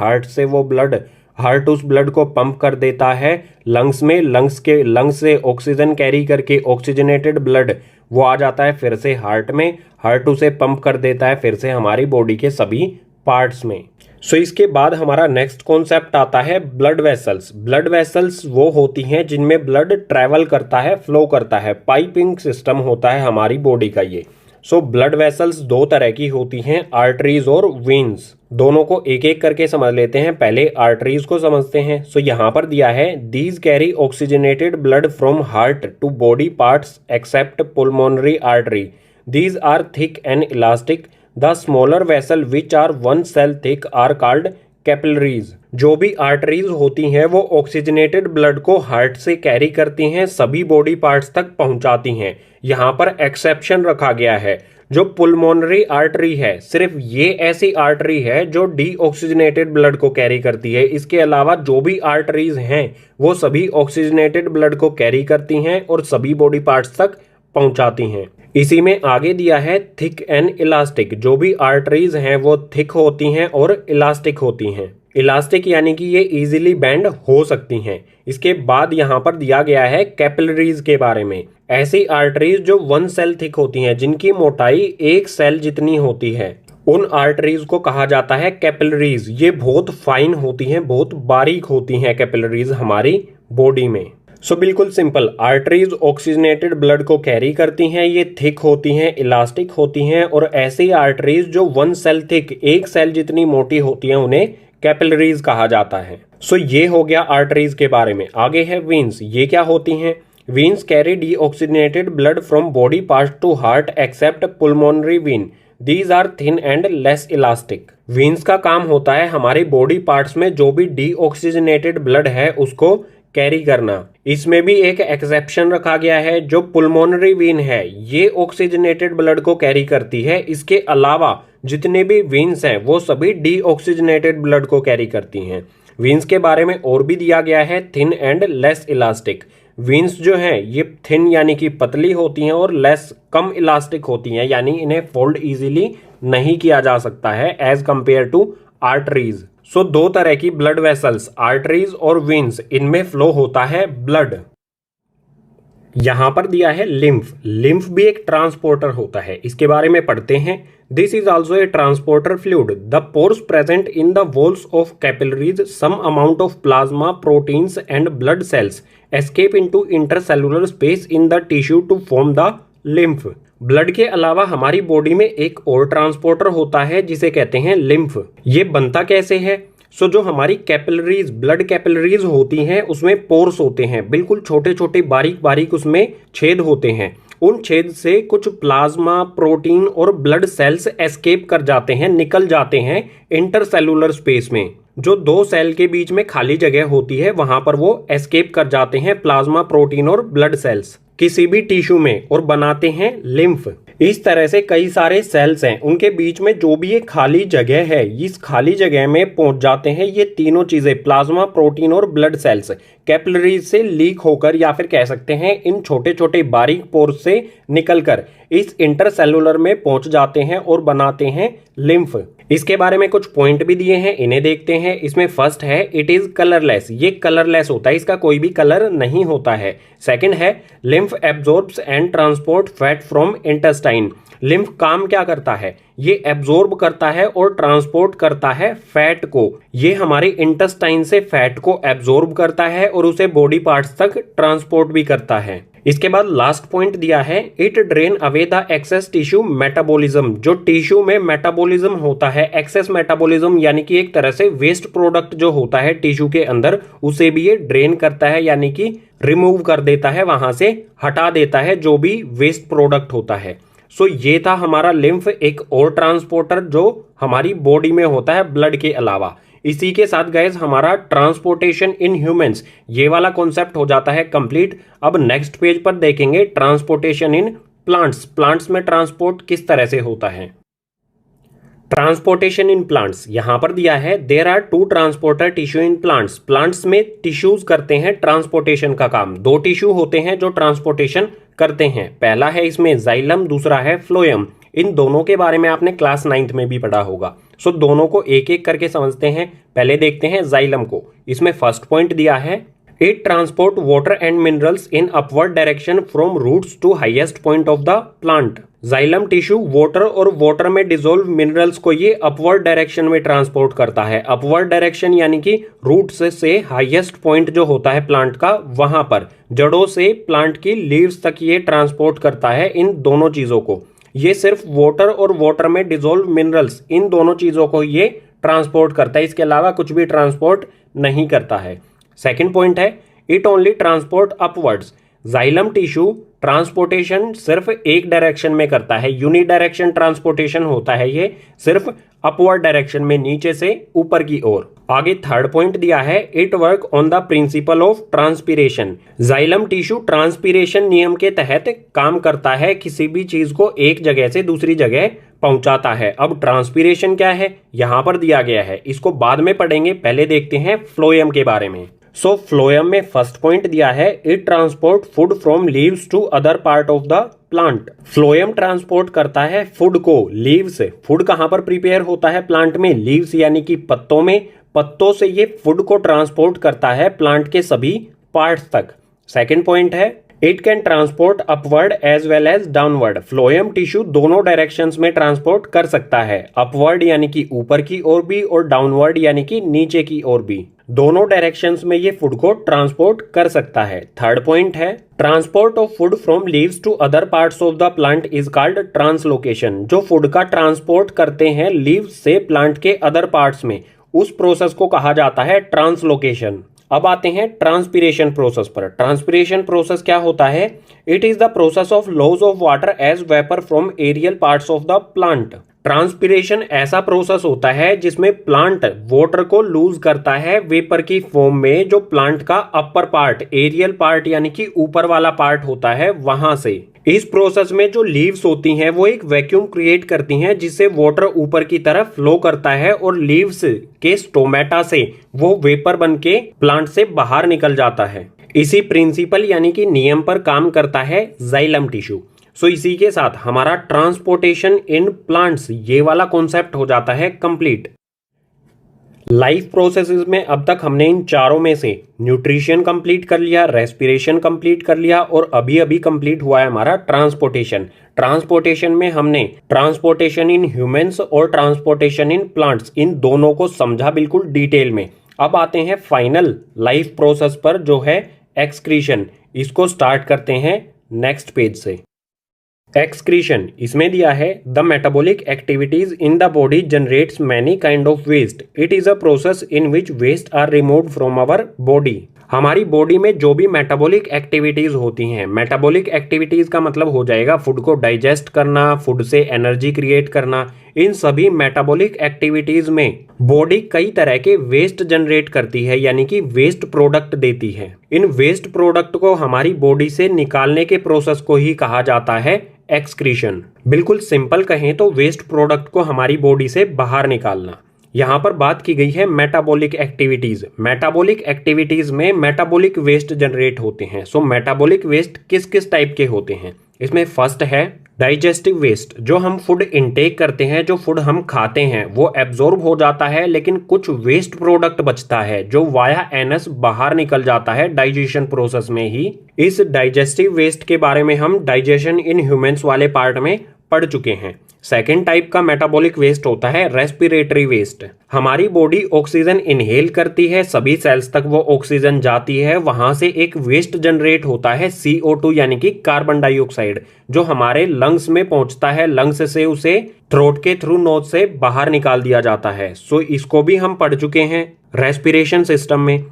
हार्ट उस ब्लड को पंप कर देता है लंग्स में। लंग्स से ऑक्सीजन कैरी करके ऑक्सीजनेटेड ब्लड वो आ जाता है फिर से हार्ट में। हार्ट उसे पंप कर देता है फिर से हमारी बॉडी के सभी पार्ट्स में। सो इसके बाद हमारा नेक्स्ट कॉन्सेप्ट आता है ब्लड वेसल्स। ब्लड वेसल्स वो होती हैं जिनमें ब्लड ट्रैवल करता है, फ्लो करता है, पाइपिंग सिस्टम होता है हमारी बॉडी का ये। सो ब्लड वेसल्स दो तरह की होती हैं, आर्टरीज और वेन्स। दोनों को एक एक करके समझ लेते हैं। पहले आर्टरीज को समझते हैं। सो यहाँ पर दिया है these carry oxygenated blood from heart to body parts except pulmonary artery. These are thick and elastic. The smaller vessel which are 1 cell thick are called capillaries. जो भी आर्टरीज होती हैं वो ऑक्सीजनेटेड ब्लड को हार्ट से carry करती हैं, सभी बॉडी पार्ट्स तक पहुंचाती हैं। यहाँ पर एक्सेप्शन रखा गया है, जो पुल्मोनरी आर्टरी है सिर्फ ये ऐसी आर्टरी है जो डीऑक्सीजनेटेड ब्लड को कैरी करती है। इसके अलावा जो भी आर्टरीज हैं वो सभी ऑक्सीजनेटेड ब्लड को कैरी करती हैं और सभी बॉडी पार्ट्स तक पहुंचाती हैं। इसी में आगे दिया है थिक एंड इलास्टिक। जो भी आर्टरीज हैं वो थिक होती हैं और इलास्टिक होती हैं। इलास्टिक यानी कि ये इजीली बेंड हो सकती हैं। इसके बाद यहाँ पर दिया गया है कैपिलरीज के बारे में। ऐसी आर्टरीज जो 1 cell थिक होती हैं, जिनकी मोटाई 1 cell जितनी होती है, उन आर्टरीज को कहा जाता है कैपिलरीज। ये बहुत फाइन होती हैं, बहुत बारीक होती हैं कैपिलरीज हमारी बॉडी में। सो बिल्कुल सिंपल, आर्टरीज ऑक्सीजनेटेड ब्लड को कैरी करती हैं, ये थिक होती हैं, इलास्टिक होती हैं। और ऐसी आर्टरीज जो 1 cell थिक, 1 cell जितनी मोटी होती हैं, उन्हें कैपिलरीज कहा जाता है। सो ये हो गया आर्टरीज के बारे में। आगे है वेन्स। ये क्या होती हैं? Veins carry deoxygenated blood from body part to heart except pulmonary vein. These are thin and less elastic. Veins का काम होता है हमारे बॉडी पार्ट्स में जो भी डीऑक्सीजनेटेड ब्लड है उसको कैरी करना। इसमें भी एक एक्सेप्शन रखा गया है, जो पुल्मोनरी वेन है ये ऑक्सीजनेटेड ब्लड को कैरी करती है। इसके अलावा जितने भी वेन्स हैं वो सभी डीऑक्सीजनेटेड ब्लड को कैरी करती हैं। वेन्स के बारे में और भी दिया गया है thin and less elastic. Veins जो हैं ये थिन यानी कि पतली होती हैं और लेस कम इलास्टिक होती हैं, यानी इन्हें फोल्ड इजीली नहीं किया जा सकता है एज कंपेयर टू आर्टरीज। सो दो तरह की ब्लड वेसल्स, आर्टरीज और वेन्स, इनमें फ्लो होता है ब्लड। यहां पर दिया है लिम्फ। लिम्फ भी एक ट्रांसपोर्टर होता है, इसके बारे में पढ़ते हैं। This is also a transporter fluid. The pores present in the walls of capillaries some amount of plasma, proteins and blood cells escape into intercellular space in the tissue to form the lymph. Blood के अलावा हमारी body में एक और transporter होता है जिसे कहते हैं लिम्फ। ये बनता कैसे है? सो जो हमारी कैपिलरीज, ब्लड कैपिलरीज होती हैं उसमें पोर्स होते हैं, बिल्कुल छोटे छोटे बारीक बारीक उसमें छेद होते हैं। उन छेद से कुछ प्लाज्मा, प्रोटीन और ब्लड सेल्स एस्केप कर जाते हैं, निकल जाते हैं इंटरसेलुलर स्पेस में। जो दो सेल के बीच में खाली जगह होती है वहां पर वो एस्केप कर जाते हैं प्लाज्मा, प्रोटीन और ब्लड सेल्स किसी भी टिश्यू में, और बनाते हैं लिम्फ। इस तरह से कई सारे सेल्स हैं, उनके बीच में जो भी ये खाली जगह है, इस खाली जगह में पहुंच जाते हैं ये तीनों चीजें, प्लाज्मा, प्रोटीन और ब्लड सेल्स, कैपिलरीज से लीक होकर, या फिर कह सकते हैं इन छोटे छोटे बारीक पोर्स से निकलकर इस इंटरसेलुलर में पहुंच जाते हैं और बनाते हैं लिम्फ। इसके बारे में कुछ पॉइंट भी दिए हैं, इन्हें देखते हैं। इसमें फर्स्ट है इट इज कलरलेस, ये कलरलेस होता है, इसका कोई भी कलर नहीं होता है। सेकंड है lymph absorbs and transport fat from intestine, lymph काम क्या करता है, ये एब्जॉर्ब करता है और ट्रांसपोर्ट करता है फैट को। ये हमारे इंटेस्टाइन से फैट को एब्जॉर्ब करता है और उसे बॉडी पार्ट्स तक ट्रांसपोर्ट भी करता है। इसके बाद लास्ट पॉइंट दिया है it drain away the excess tissue metabolism, जो टिश्यू में मेटाबॉलिज्म होता है, एक्सेस मेटाबॉलिज्म यानी कि एक तरह से वेस्ट प्रोडक्ट जो होता है टिश्यू के अंदर, उसे भी ये ड्रेन करता है, यानी कि रिमूव कर देता है, वहां से हटा देता है जो भी वेस्ट प्रोडक्ट होता है। सो ये था हमारा लिम्फ, एक और ट्रांसपोर्टर जो हमारी बॉडी में होता है ब्लड के अलावा। इसी के साथ गाइस हमारा ट्रांसपोर्टेशन इन ह्यूमंस ये वाला कॉन्सेप्ट हो जाता है कंप्लीट। अब नेक्स्ट पेज पर देखेंगे ट्रांसपोर्टेशन इन प्लांट्स, प्लांट्स में ट्रांसपोर्ट किस तरह से होता है। ट्रांसपोर्टेशन इन प्लांट्स यहां पर दिया है there are two transporter tissue in plants, plants में टिश्यूज करते हैं ट्रांसपोर्टेशन का काम। दो टिश्यू होते हैं जो ट्रांसपोर्टेशन करते हैं, पहला है इसमें जाइलम, दूसरा है फ्लोएम। इन दोनों के बारे में आपने क्लास 9th में भी पढ़ा होगा। सो दोनों को एक एक करके समझते हैं। पहले देखते हैं जाइलम को। इसमें फर्स्ट पॉइंट दिया है it transport water and minerals in upward direction from roots to highest point of the plant. Xylem tissue water और वाटर में डिसॉल्व मिनरल्स को ये अपवर्ड डायरेक्शन में ट्रांसपोर्ट करता है। अपवर्ड डायरेक्शन यानी कि रूट्स से हाईएस्ट पॉइंट जो होता है प्लांट का, वहां पर जड़ों से प्लांट की लीव्स तक ये ट्रांसपोर्ट करता है इन दोनों चीजों को। ये सिर्फ वाटर और वाटर में डिसॉल्व मिनरल्स, इन दोनों चीजों को ये ट्रांसपोर्ट करता है, इसके अलावा कुछ भी ट्रांसपोर्ट नहीं करता है। सेकंड पॉइंट है it only transport upwards, xylem tissue transportation सिर्फ एक डायरेक्शन में करता है, यूनि डायरेक्शन ट्रांसपोर्टेशन होता है ये, सिर्फ अपवर्ड डायरेक्शन में, नीचे से ऊपर की ओर। आगे थर्ड पॉइंट दिया है it work on the principle of transpiration, xylem tissue transpiration नियम के तहत काम करता है, किसी भी चीज को एक जगह से दूसरी जगह पहुंचाता है। अब ट्रांसपीरेशन क्या है यहां पर दिया गया है, इसको बाद में पढ़ेंगे, पहले देखते हैं फ्लोएम के बारे में। सो फ्लोएम में फर्स्ट पॉइंट दिया है it transport food from leaves to other part of the plant. Phloem transport करता है फूड को लीव से। फूड कहां पर प्रिपेयर होता है प्लांट में, लीव्स यानी कि पत्तों में। पत्तों से ये फूड को ट्रांसपोर्ट करता है प्लांट के सभी पार्ट्स तक। सेकंड पॉइंट है it can transport upward as well as downward, phloem tissue दोनों डायरेक्शंस में ट्रांसपोर्ट कर सकता है, अपवर्ड यानी कि ऊपर की ओर भी और डाउनवर्ड यानी कि नीचे की ओर भी, दोनों डायरेक्शंस में ये फूड को ट्रांसपोर्ट कर सकता है। थर्ड पॉइंट है transport of food from leaves to other parts of the plant is called translocation, जो फूड का ट्रांसपोर्ट करते हैं लीव्स से प्लांट के अदर पार्ट्स में, उस प्रोसेस को कहा जाता है ट्रांसलोकेशन। अब आते हैं ट्रांसपीरेशन प्रोसेस पर। ट्रांसपीरेशन प्रोसेस क्या होता है, it is the process of loss of water as vapour from aerial parts of the plant. Transpiration ऐसा प्रोसेस होता है जिसमें प्लांट वाटर को लूज करता है वेपर की फॉर्म में, जो प्लांट का अपर पार्ट, एरियल पार्ट यानी कि ऊपर वाला पार्ट होता है, वहां से। इस प्रोसेस में जो लीव्स होती हैं वो एक वैक्यूम क्रिएट करती हैं जिससे वाटर ऊपर की तरफ फ्लो करता है और लीव्स के स्टोमेटा से वो वेपर बन के प्लांट से बाहर निकल जाता है। इसी प्रिंसिपल यानी कि नियम पर काम करता है जाइलम टिश्यू। सो इसी के साथ हमारा ट्रांसपोर्टेशन इन प्लांट्स ये वाला कॉन्सेप्ट हो जाता है कंप्लीट। लाइफ प्रोसेसेस में अब तक हमने इन चारों में से न्यूट्रिशन कंप्लीट कर लिया, रेस्पिरेशन कंप्लीट कर लिया और अभी अभी कंप्लीट हुआ है हमारा ट्रांसपोर्टेशन। ट्रांसपोर्टेशन में हमने ट्रांसपोर्टेशन इन ह्यूमंस और ट्रांसपोर्टेशन इन प्लांट्स, इन दोनों को समझा बिल्कुल डिटेल में। अब आते हैं फाइनल लाइफ प्रोसेस पर जो है एक्सक्रीशन। इसको स्टार्ट करते हैं नेक्स्ट पेज से। एक्सक्रीशन इसमें दिया है the metabolic activities in the body generates many kind of waste. It is a process in which waste are removed from our body. हमारी बॉडी में जो भी मेटाबॉलिक एक्टिविटीज होती हैं, मेटाबॉलिक एक्टिविटीज का मतलब हो जाएगा फूड को डाइजेस्ट करना, फूड से एनर्जी क्रिएट करना। इन सभी मेटाबॉलिक एक्टिविटीज में बॉडी कई तरह के वेस्ट जनरेट करती है, यानी कि वेस्ट प्रोडक्ट देती है। इन वेस्ट प्रोडक्ट को हमारी बॉडी से निकालने के प्रोसेस को ही कहा जाता है एक्सक्रीशन। बिल्कुल सिंपल कहें तो वेस्ट प्रोडक्ट को हमारी बॉडी से बाहर निकालना। यहाँ पर बात की गई है मेटाबॉलिक एक्टिविटीज। मेटाबॉलिक एक्टिविटीज में मेटाबॉलिक वेस्ट जनरेट होते हैं। सो मेटाबॉलिक वेस्ट किस किस टाइप के होते हैं? इसमें फर्स्ट है डाइजेस्टिव वेस्ट। जो हम फूड इनटेक करते हैं, जो फूड हम खाते हैं वो एब्जॉर्ब हो जाता है, लेकिन कुछ वेस्ट प्रोडक्ट बचता है जो वाया एनस बाहर निकल जाता है डाइजेशन प्रोसेस में ही। इस डाइजेस्टिव वेस्ट के बारे में हम डाइजेशन इन ह्यूमंस वाले पार्ट में पढ़ चुके हैं। सेकेंड टाइप का मेटाबॉलिक वेस्ट होता है रेस्पिरेटरी वेस्ट। हमारी बॉडी ऑक्सीजन इनहेल करती है, सभी सेल्स तक वो ऑक्सीजन जाती है, वहां से एक वेस्ट जनरेट होता है CO2 यानी कि कार्बन डाइऑक्साइड, जो हमारे लंग्स में पहुंचता है। लंग्स से उसे थ्रोट के थ्रू नोज से बाहर निकाल दिया जाता है। सो इसको भी हम पढ़ चुके हैं रेस्पिरेशन सिस्टम में।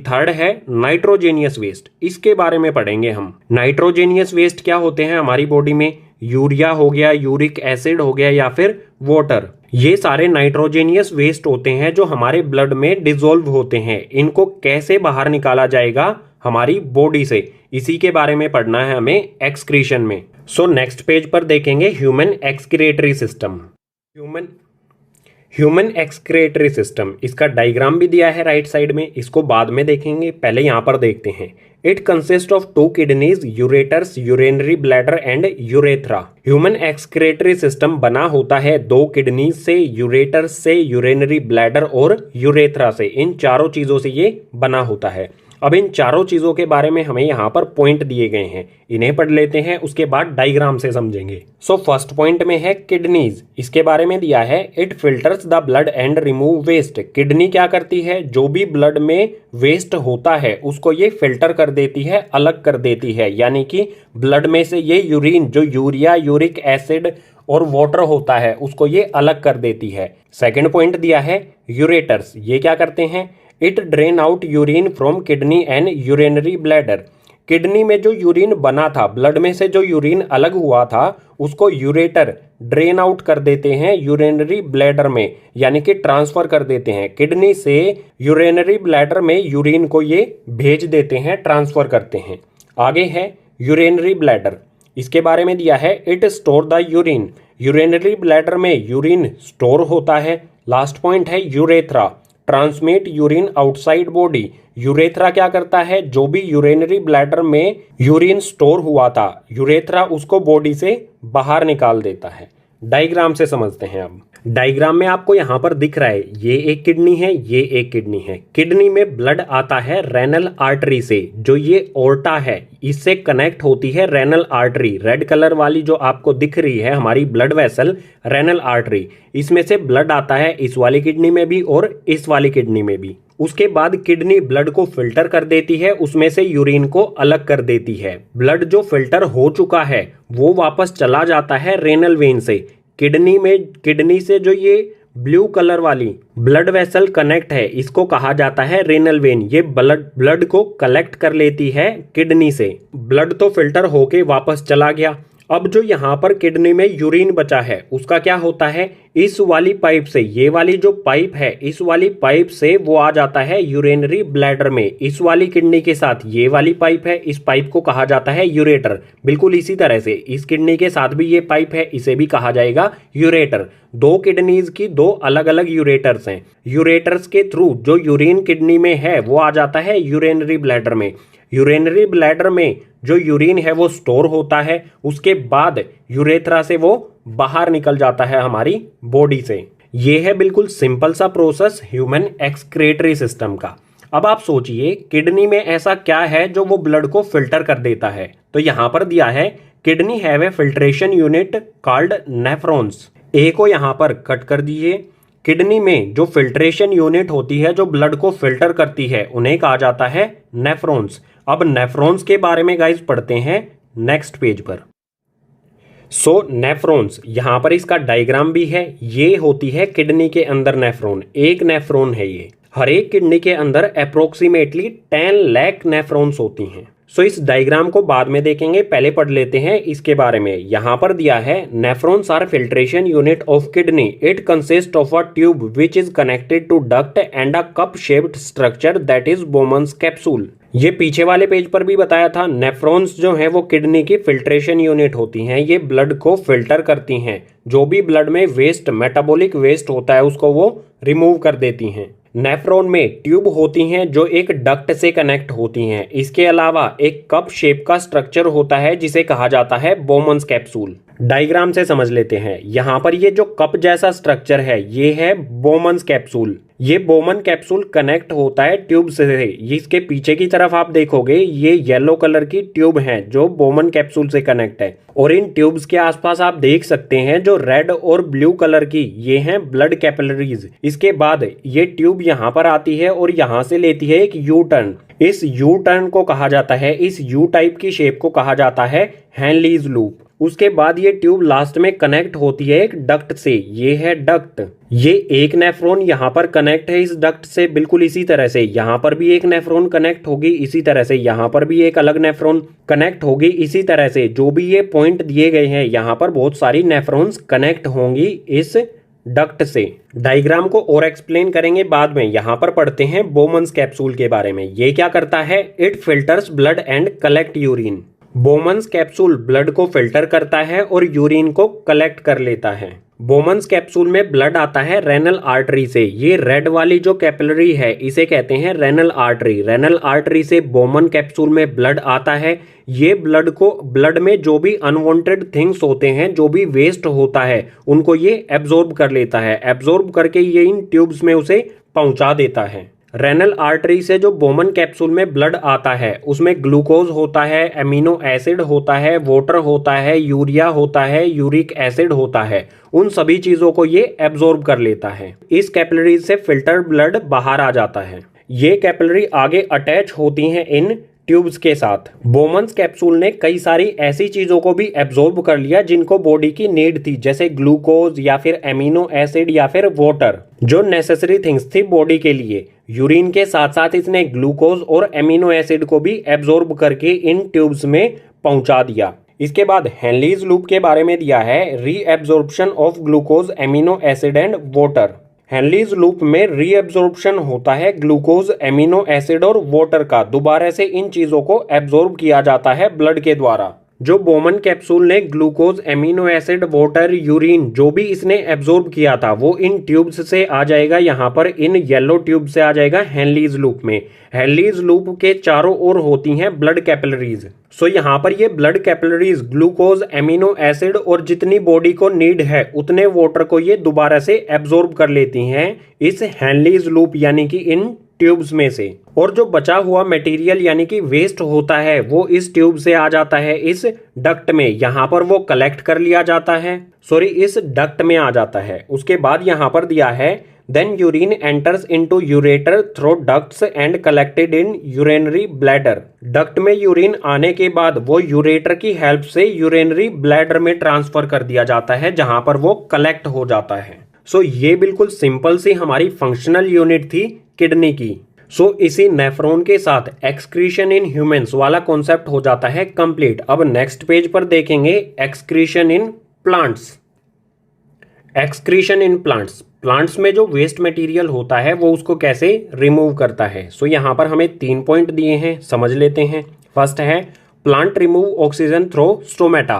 थर्ड है नाइट्रोजेनियस वेस्ट। इसके बारे में पढ़ेंगे हम। नाइट्रोजेनियस वेस्ट क्या होते हैं हमारी बॉडी में? यूरिया हो गया, यूरिक एसिड हो गया या फिर वाटर। ये सारे नाइट्रोजेनियस वेस्ट होते हैं जो हमारे ब्लड में डिसॉल्व होते हैं। इनको कैसे बाहर निकाला जाएगा हमारी बॉडी से, इसी के बारे में पढ़ना है हमें एक्सक्रीशन में। सो नेक्स्ट पेज पर देखेंगे human excretory system. Human excretory system, इसका डायग्राम भी दिया है राइट साइड में, इसको बाद में देखेंगे, पहले यहाँ पर देखते हैं। It consist of 2 kidneys, ureters, urinary bladder and urethra. Human excretory system बना होता है 2 किडनीज से, यूरेटर्स से, यूरिनरी ब्लैडर और यूरेथ्रा से। इन चारों चीजों से ये बना होता है। अब इन चारों चीजों के बारे में हमें यहाँ पर पॉइंट दिए गए हैं, इन्हें पढ़ लेते हैं, उसके बाद डायग्राम से समझेंगे। सो फर्स्ट पॉइंट में है किडनीज। इसके बारे में दिया है it filters the blood and remove waste. Kidney क्या करती है? जो भी ब्लड में वेस्ट होता है उसको ये फिल्टर कर देती है, अलग कर देती है, यानी कि ब्लड में से ये यूरिन, जो यूरिया, यूरिक एसिड और वाटर होता है, उसको ये अलग कर देती है। सेकेंड पॉइंट दिया है यूरेटर्स। ये क्या करते हैं? It drain out urine from kidney and urinary bladder. Kidney में जो यूरिन बना था, ब्लड में से जो यूरिन अलग हुआ था, उसको यूरेटर ड्रेन आउट कर देते हैं यूरिनरी ब्लैडर में, यानी कि ट्रांसफर कर देते हैं। किडनी से यूरिनरी ब्लैडर में यूरिन को ये भेज देते हैं, ट्रांसफर करते हैं। आगे है यूरिनरी ब्लैडर। इसके बारे में दिया है it store the urine. Urinary bladder में यूरिन स्टोर होता है। लास्ट पॉइंट है urethra, transmit urine outside body. Urethra क्या करता है? जो भी यूरिनरी ब्लैडर में यूरिन स्टोर हुआ था, यूरेथ्रा उसको बॉडी से बाहर निकाल देता है। डायग्राम से समझते हैं। अब डायग्राम में आपको यहाँ पर दिख रहा है, ये एक किडनी है, ये एक किडनी है। किडनी में ब्लड आता है रेनल आर्टरी से, जो ये ओर्टा है, इससे कनेक्ट होती है रेनल आर्टरी। रेड कलर वाली जो आपको दिख रही है हमारी ब्लड वेसल, रेनल आर्टरी, इसमें से ब्लड आता है इस वाली किडनी में भी और इस वाली किडनी में भी। उसके बाद किडनी ब्लड को फिल्टर कर देती है, उसमें से यूरिन को अलग कर देती है। ब्लड जो फिल्टर हो चुका है वो वापस चला जाता है रेनल वेन से। किडनी से जो ये ब्लू कलर वाली ब्लड वेसल कनेक्ट है, इसको कहा जाता है रेनल वेन। ये ब्लड को कलेक्ट कर लेती है किडनी से। ब्लड तो फिल्टर होके वापस चला गया। अब जो यहाँ पर किडनी में यूरिन बचा है उसका क्या होता है? इस वाली पाइप से, ये वाली जो पाइप है, इस वाली पाइप से वो आ जाता है यूरिनरी ब्लैडर में। इस वाली किडनी के साथ ये वाली पाइप है, इस पाइप को कहा जाता है यूरेटर। बिल्कुल इसी तरह से इस किडनी के साथ भी ये पाइप है, इसे भी कहा जाएगा यूरेटर। 2 किडनीज की 2 अलग अलग यूरेटर्स हैं। यूरेटर्स के थ्रू जो यूरिन किडनी में है वो आ जाता है यूरिनरी ब्लैडर में। यूरिनरी ब्लैडर में जो यूरिन है वो स्टोर होता है, उसके बाद यूरेथ्रा से वो बाहर निकल जाता है हमारी बॉडी से। ये है बिल्कुल सिंपल सा प्रोसेस ह्यूमन एक्सक्रीटरी सिस्टम का। अब आप सोचिए किडनी में ऐसा क्या है जो वो ब्लड को फिल्टर कर देता है? तो यहां पर दिया है kidney have a filtration unit called nephrons. ए को यहां पर कट कर दीजिए। किडनी में जो फिल्ट्रेशन यूनिट होती है जो ब्लड को फिल्टर करती है, उन्हें कहा जाता है नेफ्रॉन्स। अब नेफ्रॉन्स के बारे में गाइस पढ़ते हैं नेक्स्ट पेज पर। सो नेफ्रॉन्स, यहाँ पर इसका डायग्राम भी है। ये होती है किडनी के अंदर नेफ्रॉन, एक नेफ्रॉन है ये। हर एक किडनी के अंदर अप्रोक्सीमेटली 10 लाख नेफ्रॉन्स होती हैं। सो इस डायग्राम को बाद में देखेंगे, पहले पढ़ लेते हैं इसके बारे में। यहाँ पर दिया है nephrons are filtration unit of kidney, it consist of a tube which is connected to duct and a cup shaped structure that is Bowman's capsule. ये पीछे वाले पेज पर भी बताया था। नेफ्रॉन्स जो है वो किडनी की फिल्ट्रेशन यूनिट होती हैं, ये ब्लड को फिल्टर करती हैं। जो भी ब्लड में वेस्ट, मेटाबॉलिक वेस्ट होता है उसको वो रिमूव कर देती हैं। नेफ्रॉन में ट्यूब होती हैं जो एक डक्ट से कनेक्ट होती हैं। इसके अलावा एक कप शेप का स्ट्रक्चर होता है जिसे कहा जाता है बोमन्स कैप्सूल। डायग्राम से समझ लेते हैं। यहाँ पर ये जो कप जैसा स्ट्रक्चर है ये है बोमन्स कैप्सूल। ये बोमन कैप्सूल कनेक्ट होता है ट्यूब से। इसके पीछे की तरफ आप देखोगे ये येलो कलर की ट्यूब है जो बोमन कैप्सूल से कनेक्ट है, और इन ट्यूब्स के आसपास आप देख सकते हैं जो रेड और ब्लू कलर की, ये हैं ब्लड कैपिलरीज। इसके बाद ये ट्यूब यहाँ पर आती है और यहाँ से लेती है एक यू टर्न। इस यू टर्न को कहा जाता है, इस यू टाइप की शेप को कहा जाता है हेनलीज लूप। उसके बाद ये ट्यूब लास्ट में कनेक्ट होती है एक डक्ट से, ये है डक्ट। ये एक नेफ्रॉन यहाँ पर कनेक्ट है इस डक्ट से, बिल्कुल इसी तरह से यहाँ पर भी एक नेफ्रॉन कनेक्ट होगी, इसी तरह से यहाँ पर भी एक अलग नेफ्रॉन कनेक्ट होगी। इसी तरह से जो भी ये पॉइंट दिए गए हैं यहाँ पर बहुत सारी नेफ्रॉन्स कनेक्ट होंगी इस डक्ट से। डायग्राम को और एक्सप्लेन करेंगे बाद में। यहाँ पर पढ़ते हैं बोमन्स कैप्सूल के बारे में। ये क्या करता है? It filters blood and collect urine. Bowman's capsule blood को फिल्टर करता है और यूरिन को कलेक्ट कर लेता है। बोमन्स कैप्सूल में ब्लड आता है रेनल आर्टरी से। ये रेड वाली जो कैपिलरी है इसे कहते हैं रेनल आर्टरी। रेनल आर्टरी से बोमन कैप्सूल में ब्लड आता है। ये ब्लड में जो भी अनवांटेड थिंग्स होते हैं, जो भी वेस्ट होता है, उनको ये एब्जॉर्ब कर लेता है। एब्जॉर्ब करके ये इन ट्यूब्स में उसे पहुंचा देता है। रेनल आर्टरी से जो बोमन कैप्सूल में ब्लड आता है उसमें ग्लूकोज होता है, एमिनो एसिड होता है, वाटर होता है, यूरिया होता है, यूरिक एसिड होता है। उन सभी चीजों को ये एब्जॉर्ब कर लेता है। इस कैपिलरी से फिल्टर ब्लड बाहर आ जाता है। ये कैपिलरी आगे अटैच होती हैं इन ट्यूब्स के साथ। बोमन्स कैप्सूल ने कई सारी ऐसी चीजों को भी एब्जॉर्ब कर लिया जिनको बॉडी की नीड थी, जैसे ग्लूकोज या फिर एमिनो एसिड या फिर वाटर, जो नेसेसरी थिंग्स थी बॉडी के लिए। यूरिन के साथ साथ इसने ग्लूकोज और एमिनो एसिड को भी एब्जॉर्ब करके इन ट्यूब्स में पहुंचा दिया। इसके बाद हेनलीज लूप के बारे में दिया है, reabsorption of glucose, amino acid and water. Henle's loop में रीएब्जॉर्प्शन होता है ग्लूकोज, एमिनो एसिड और वाटर का। दोबारा से इन चीजों को एब्जॉर्ब किया जाता है ब्लड के द्वारा। जो बोमन कैप्सूल ने glucose, amino acid, water, urine जो भी इसने एब्जॉर्ब किया था वो इन ट्यूब्स से आ जाएगा, यहाँ पर इन येलो ट्यूब से आ जाएगा हेनलीज लूप में। हेनलीज लूप के चारों ओर होती हैं ब्लड कैपिलरीज। सो यहाँ पर ये blood capillaries glucose, amino acid और जितनी बॉडी को नीड है उतने वाटर को ये दोबारा से एब्जॉर्ब कर लेती हैं इस हेनलीज लूप यानी कि इन ट्यूब्स में से। और जो बचा हुआ मटेरियल यानी कि वेस्ट होता है वो इस ट्यूब से आ जाता है इस डक्ट में। यहाँ पर वो कलेक्ट कर लिया जाता है, इस डक्ट में आ जाता है। उसके बाद यहाँ पर दिया है, then urine enters into ureter through ducts and collected in urinary bladder. Duct में यूरिन आने के बाद वो यूरेटर की हेल्प से यूरिनरी ब्लैडर में ट्रांसफर कर दिया जाता है, जहां पर वो कलेक्ट हो जाता है। ये बिल्कुल सिंपल सी हमारी फंक्शनल यूनिट थी किडनी की। इसी नेफ्रॉन के साथ एक्सक्रीशन इन ह्यूमंस वाला कॉन्सेप्ट हो जाता है कंप्लीट। अब नेक्स्ट पेज पर देखेंगे excretion in plants. Excretion in plants में जो वेस्ट मटेरियल होता है वो उसको कैसे रिमूव करता है। यहाँ पर हमें 3 पॉइंट दिए हैं, समझ लेते हैं। फर्स्ट है plant remove oxygen through stomata.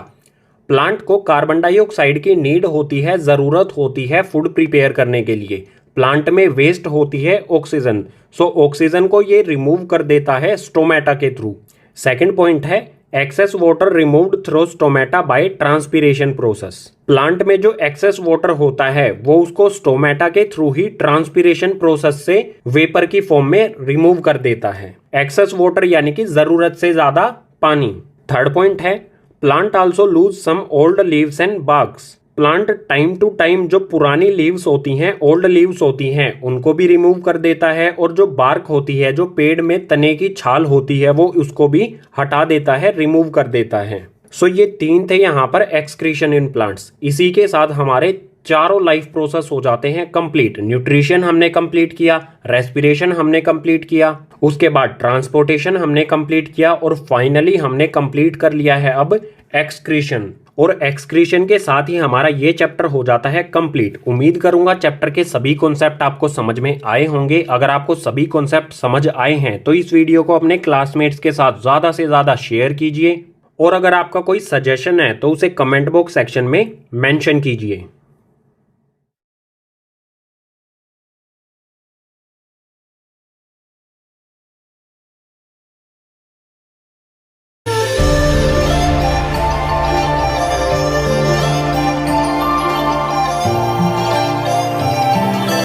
Plant को कार्बन डाइऑक्साइड की नीड होती है, जरूरत होती है फूड प्रिपेयर करने के लिए। प्लांट में वेस्ट होती है ऑक्सीजन, ऑक्सीजन को ये रिमूव कर देता है स्टोमेटा के थ्रू। सेकंड पॉइंट है excess water removed through stomata by transpiration process. Plant में जो एक्सेस वाटर होता है वो उसको स्टोमेटा के थ्रू ही ट्रांसपीरेशन प्रोसेस से वेपर की फॉर्म में रिमूव कर देता है। एक्सेस वाटर यानी कि जरूरत से ज्यादा पानी। थर्ड पॉइंट है plant also lose some old leaves and barks. Plant time to time जो पुरानी लीव्स होती हैं, ओल्ड लीव्स होती हैं, उनको भी रिमूव कर देता है, और जो बार्क होती है, जो पेड़ में तने की छाल होती है, वो उसको भी हटा देता है, रिमूव कर देता है। सो ये 3 थे यहाँ पर एक्सक्रीशन इन प्लांट्स। इसी के साथ हमारे चारों लाइफ प्रोसेस हो जाते हैं कंप्लीट। न्यूट्रिशन हमने कंप्लीट किया, रेस्पिरेशन हमने कंप्लीट किया, उसके बाद ट्रांसपोर्टेशन हमने कंप्लीट किया और फाइनली हमने कंप्लीट कर लिया है अब एक्सक्रीशन। और एक्सक्रीशन के साथ ही हमारा ये चैप्टर हो जाता है कंप्लीट। उम्मीद करूंगा चैप्टर के सभी कॉन्सेप्ट आपको समझ में आए होंगे। अगर आपको सभी कॉन्सेप्ट समझ आए हैं तो इस वीडियो को अपने क्लासमेट्स के साथ ज्यादा से ज्यादा शेयर कीजिए और अगर आपका कोई सजेशन है तो उसे कमेंट बॉक्स सेक्शन में मेंशन कीजिए।